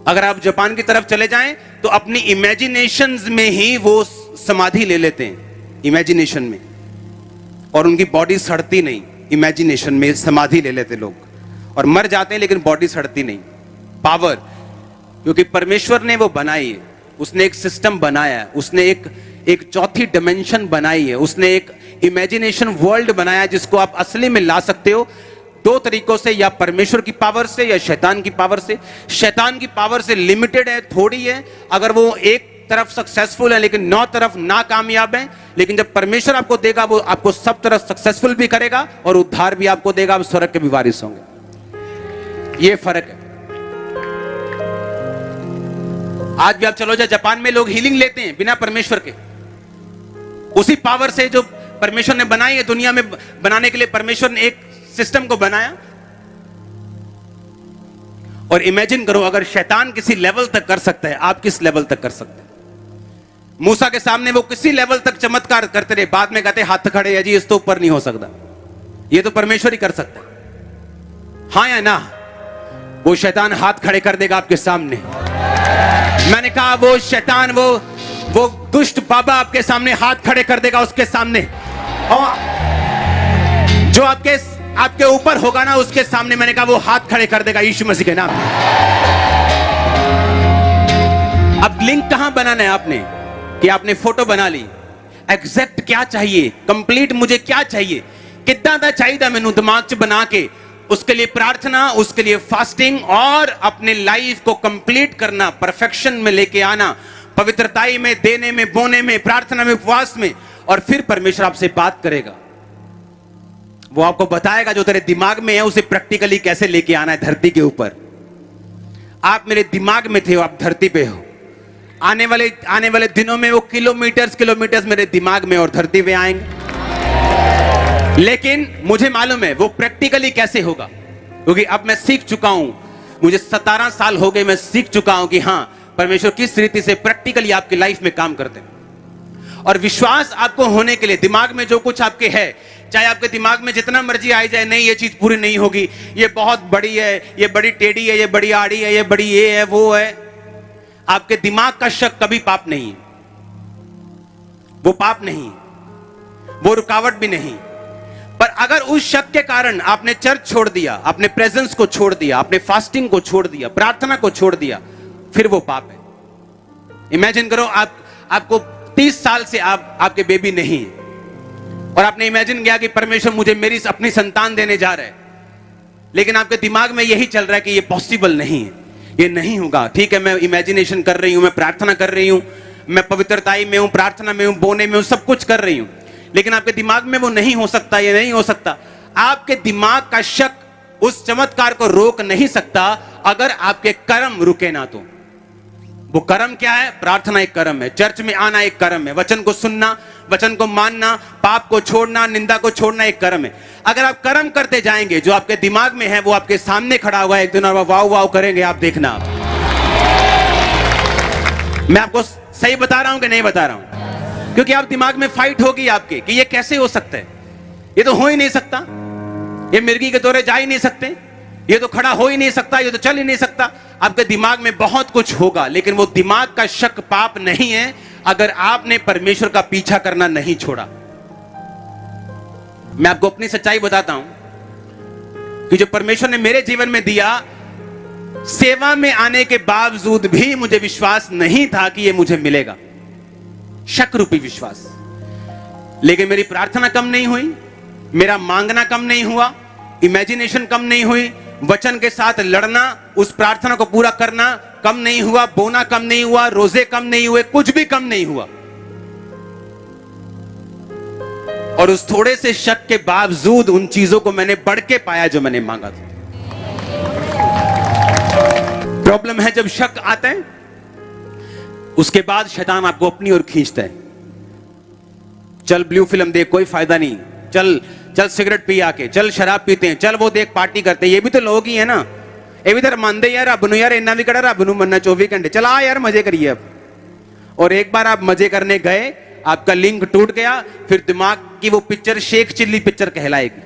अगर आप जापान की तरफ चले जाएं तो अपनी इमेजिनेशंस में ही वो समाधि ले लेते हैं, इमेजिनेशन में, और उनकी बॉडी सड़ती नहीं। इमेजिनेशन में समाधि ले लेते लोग और मर जाते हैं, लेकिन बॉडी सड़ती नहीं। पावर, क्योंकि परमेश्वर ने वो बनाई है, उसने एक सिस्टम बनाया है, उसने एक चौथी डिमेंशन बनाई है, उसने एक इमेजिनेशन वर्ल्ड बनाया जिसको आप असली में ला सकते हो। दो तरीकों से, या परमेश्वर की पावर से या शैतान की पावर से। शैतान की पावर से लिमिटेड है, थोड़ी है, अगर वो एक तरफ सक्सेसफुल है लेकिन 9 तरफ नाकामयाब है। लेकिन जब परमेश्वर आपको देगा, वो आपको सब तरफ सक्सेसफुल भी करेगा और उद्धार भी आपको देगा, आप स्वर्ग के भी वारिस होंगे। ये फर्क है। आज भी आप चलो जाए, जापान में लोग हीलिंग लेते हैं बिना परमेश्वर के, उसी पावर से जो परमेश्वर ने बनाई है। दुनिया में बनाने के लिए परमेश्वर ने एक सिस्टम को बनाया। और इमेजिन करो, अगर शैतान किसी लेवल तक कर सकता है, आप किस लेवल तक कर सकते हैं? मूसा के सामने वो किसी लेवल तक चमत्कार करते रहे, बाद में कहते हाथ खड़े है जी, इस तो ऊपर नहीं हो सकता, ये तो परमेश्वर ही कर सकता है। हाँ या ना? वो शैतान हाथ खड़े कर देगा आपके सामने। मैंने कहा वो शैतान, वो दुष्ट बाबा आपके सामने हाथ खड़े कर देगा उसके सामने, और जो आपके ऊपर होगा ना, उसके सामने मैंने कहा वो हाथ खड़े कर देगा यीशु मसीह के नाम में। अब लिंक कहां बनाना है आपने? कि आपने फोटो बना ली, एग्जैक्ट क्या चाहिए, कंप्लीट मुझे क्या चाहिए, कितना दा चाहिए मैनू दिमाग च बना के, उसके लिए प्रार्थना, उसके लिए फास्टिंग, और अपने लाइफ को कंप्लीट करना, परफेक्शन में लेके आना, पवित्रताई में, देने में, बोने में, प्रार्थना में, उपवास में। और फिर परमेश्वर आपसे बात करेगा, वो आपको बताएगा जो तेरे दिमाग में है उसे प्रैक्टिकली कैसे लेके आना है धरती के ऊपर। आप मेरे दिमाग में थे, आप धरती पे हो। आने वाले दिनों में वो किलोमीटर्स मेरे दिमाग में और धरती पे आएंगे। लेकिन मुझे मालूम है वो प्रैक्टिकली कैसे होगा, क्योंकि अब मैं सीख चुका हूं, मुझे 17 साल हो गए, मैं सीख चुका हूं कि हां परमेश्वर किस रीति से प्रैक्टिकली आपकी लाइफ में काम करते हैं। और विश्वास आपको होने के लिए दिमाग में जो कुछ आपके है, चाहे आपके दिमाग में जितना मर्जी आई जाए, नहीं ये चीज पूरी नहीं होगी, ये बहुत बड़ी है, ये बड़ी टेढ़ी है, ये बड़ी आड़ी है, ये बड़ी ये है, वो है, आपके दिमाग का शक कभी पाप नहीं है। वो पाप नहीं, वो रुकावट भी नहीं। पर अगर उस शक के कारण आपने चर्च छोड़ दिया, आपने प्रेजेंस को छोड़ दिया, आपने फास्टिंग को छोड़ दिया, प्रार्थना को छोड़ दिया, फिर वो पाप है। इमेजिन करो आपको 30 साल से आपके बेबी नहीं है, और आपने इमेजिन किया कि परमेश्वर मुझे मेरी अपनी संतान देने जा रहा है, लेकिन आपके दिमाग में यही चल रहा है कि ये पॉसिबल नहीं है, ये नहीं होगा। ठीक है, मैं इमेजिनेशन कर रही हूं, मैं प्रार्थना कर रही हूं, मैं पवित्रताई में हूं, प्रार्थना में हूं, बोने में हूं, सब कुछ कर रही हूं, लेकिन आपके दिमाग में वो नहीं हो सकता, ये नहीं हो सकता। आपके दिमाग का शक उस चमत्कार को रोक नहीं सकता अगर आपके कर्म रुके ना तो। वो कर्म क्या है? प्रार्थना एक कर्म है, चर्च में आना एक कर्म है, वचन को सुनना, वचन को मानना, पाप को छोड़ना, निंदा को छोड़ना एक कर्म है। अगर आप कर्म करते जाएंगे, जो आपके दिमाग में है वो आपके सामने खड़ा हुआ है, एक दिन और वाव वाव करेंगे आप, देखना। मैं आपको सही बता रहा हूं कि नहीं बता रहा हूं? क्योंकि आप दिमाग में फाइट होगी आपके कि ये कैसे हो सकता है, ये तो हो ही नहीं सकता, ये मिर्गी के दौरे जा ही नहीं सकते, ये तो खड़ा हो ही नहीं सकता, ये तो चल ही नहीं सकता। आपके दिमाग में बहुत कुछ होगा, लेकिन वो दिमाग का शक पाप नहीं है अगर आपने परमेश्वर का पीछा करना नहीं छोड़ा। मैं आपको अपनी सच्चाई बताता हूं कि जो परमेश्वर ने मेरे जीवन में दिया, सेवा में आने के बावजूद भी मुझे विश्वास नहीं था कि ये मुझे मिलेगा, शक रूपी विश्वास। लेकिन मेरी प्रार्थना कम नहीं हुई, मेरा मांगना कम नहीं हुआ, इमेजिनेशन कम नहीं हुई, वचन के साथ लड़ना, उस प्रार्थना को पूरा करना कम नहीं हुआ, बोना कम नहीं हुआ, रोजे कम नहीं हुए, कुछ भी कम नहीं हुआ। और उस थोड़े से शक के बावजूद उन चीजों को मैंने बढ़ के पाया जो मैंने मांगा था। प्रॉब्लम है जब शक आता है, उसके बाद शैतान आपको अपनी ओर खींचता है। चल ब्लू फिल्म देख, कोई फायदा नहीं, चल सिगरेट पी आके, चल शराब पीते हैं, चल वो देख पार्टी करते हैं, ये भी तो लोग ही है ना, ये भी तो मानते यार रब नूं, यार इन्ना भी कड़ा रब नूं मनना 24 घंटे, चल आ यार मजे करिए अब। और एक बार आप मजे करने गए, आपका लिंक टूट गया, फिर दिमाग की वो पिक्चर शेख चिल्ली पिक्चर कहलाएगी।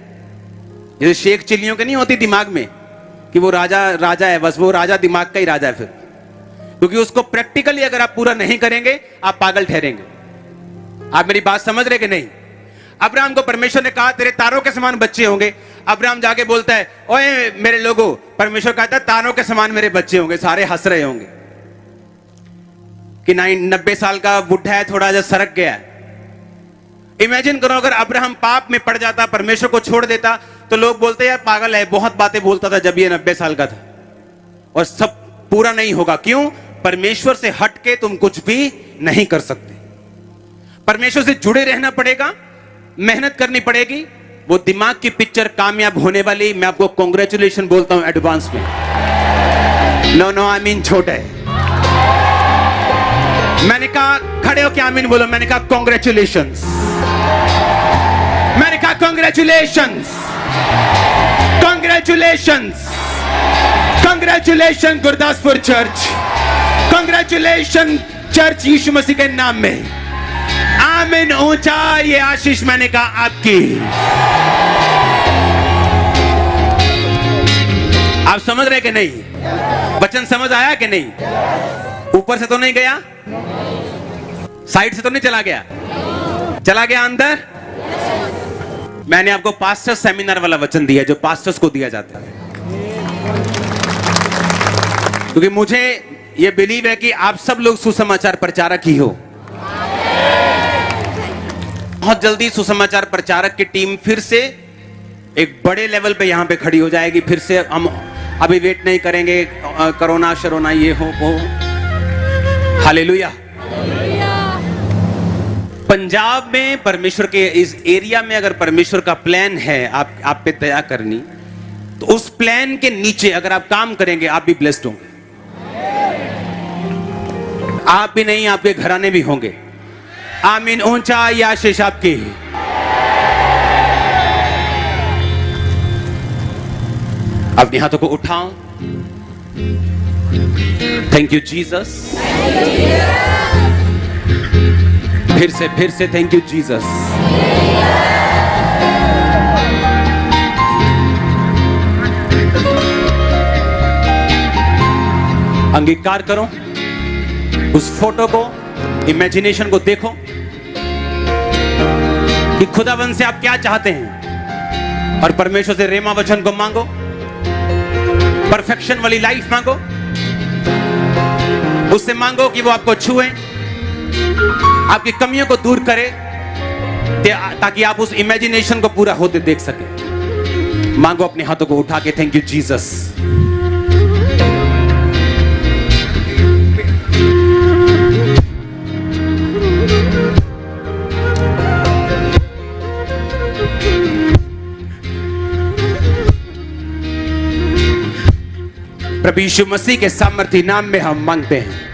जैसे शेख चिल्लियों की नहीं होती दिमाग में कि वो राजा है, बस वो राजा दिमाग का ही राजा है फिर, क्योंकि उसको प्रैक्टिकली अगर आप पूरा नहीं करेंगे आप पागल ठहरेंगे। आप मेरी बात समझ रहे कि नहीं? अब्राहम को परमेश्वर ने कहा तेरे तारों के समान बच्चे होंगे। अब्राहम जाके बोलता है ओए मेरे लोगों, परमेश्वर कहता है तारों के समान मेरे बच्चे होंगे। सारे हंस रहे होंगे कि 90 साल का बुढ़ा है, थोड़ा सा सरक गया है। इमेजिन करो अगर अब्राहम पाप में पड़ जाता, परमेश्वर को छोड़ देता, तो लोग बोलते हैं यार पागल है, बहुत बातें बोलता था जब ये 90 साल का था, और सब पूरा नहीं होगा। क्यों? परमेश्वर से हट के तुम कुछ भी नहीं कर सकते। परमेश्वर से जुड़े रहना पड़ेगा, मेहनत करनी पड़ेगी। वो दिमाग की पिक्चर कामयाब होने वाली, मैं आपको कांग्रेचुलेशन बोलता हूं एडवांस में। नो आई मीन छोटे। मैंने कहा खड़े हो क्या आमीन बोलो, मैंने कहा कांग्रेचुलेशंस, मैंने कहा congratulations, congratulations, congratulation Gurdaspur church, congratulation church यीशु मसीह के नाम में। आमीन ऊंचा, ये आशीष मैंने कहा आपकी। आप समझ रहे कि नहीं? वचन समझ आया कि नहीं? ऊपर से तो नहीं गया, साइड से तो नहीं चला गया, चला गया अंदर। मैंने आपको पास्टर सेमिनार वाला वचन दिया जो पास्टर्स को दिया जाता है, क्योंकि मुझे यह बिलीव है कि आप सब लोग सुसमाचार प्रचारक ही हो। बहुत जल्दी सुसमाचार प्रचारक की टीम फिर से एक बड़े लेवल पे यहां पे खड़ी हो जाएगी। फिर से हम अभी वेट नहीं करेंगे कोरोना शरोना ये हो वो। हालेलुया। पंजाब में परमेश्वर के इस एरिया में अगर परमेश्वर का प्लान है आप पे तय करनी, तो उस प्लान के नीचे अगर आप काम करेंगे आप भी ब्लेस्ड होंगे। आप भी नहीं, आपके घराने भी होंगे। आमीन ऊंचा, ये आशीष आपकी। अपने हाथों को उठाओ। Thank you Jesus. फिर से थैंक यू जीसस। अंगीकार करो, उस फोटो को, इमेजिनेशन को देखो कि खुदावन से आप क्या चाहते हैं, और परमेश्वर से रेमा वचन को मांगो, परफेक्शन वाली लाइफ मांगो। उससे मांगो कि वो आपको छुए, आपकी कमियों को दूर करे, ताकि आप उस इमेजिनेशन को पूरा होते देख सके। मांगो अपने हाथों को उठा के, थैंक यू जीसस। प्रभु यीशु मसीह के सामर्थी नाम में हम मांगते हैं।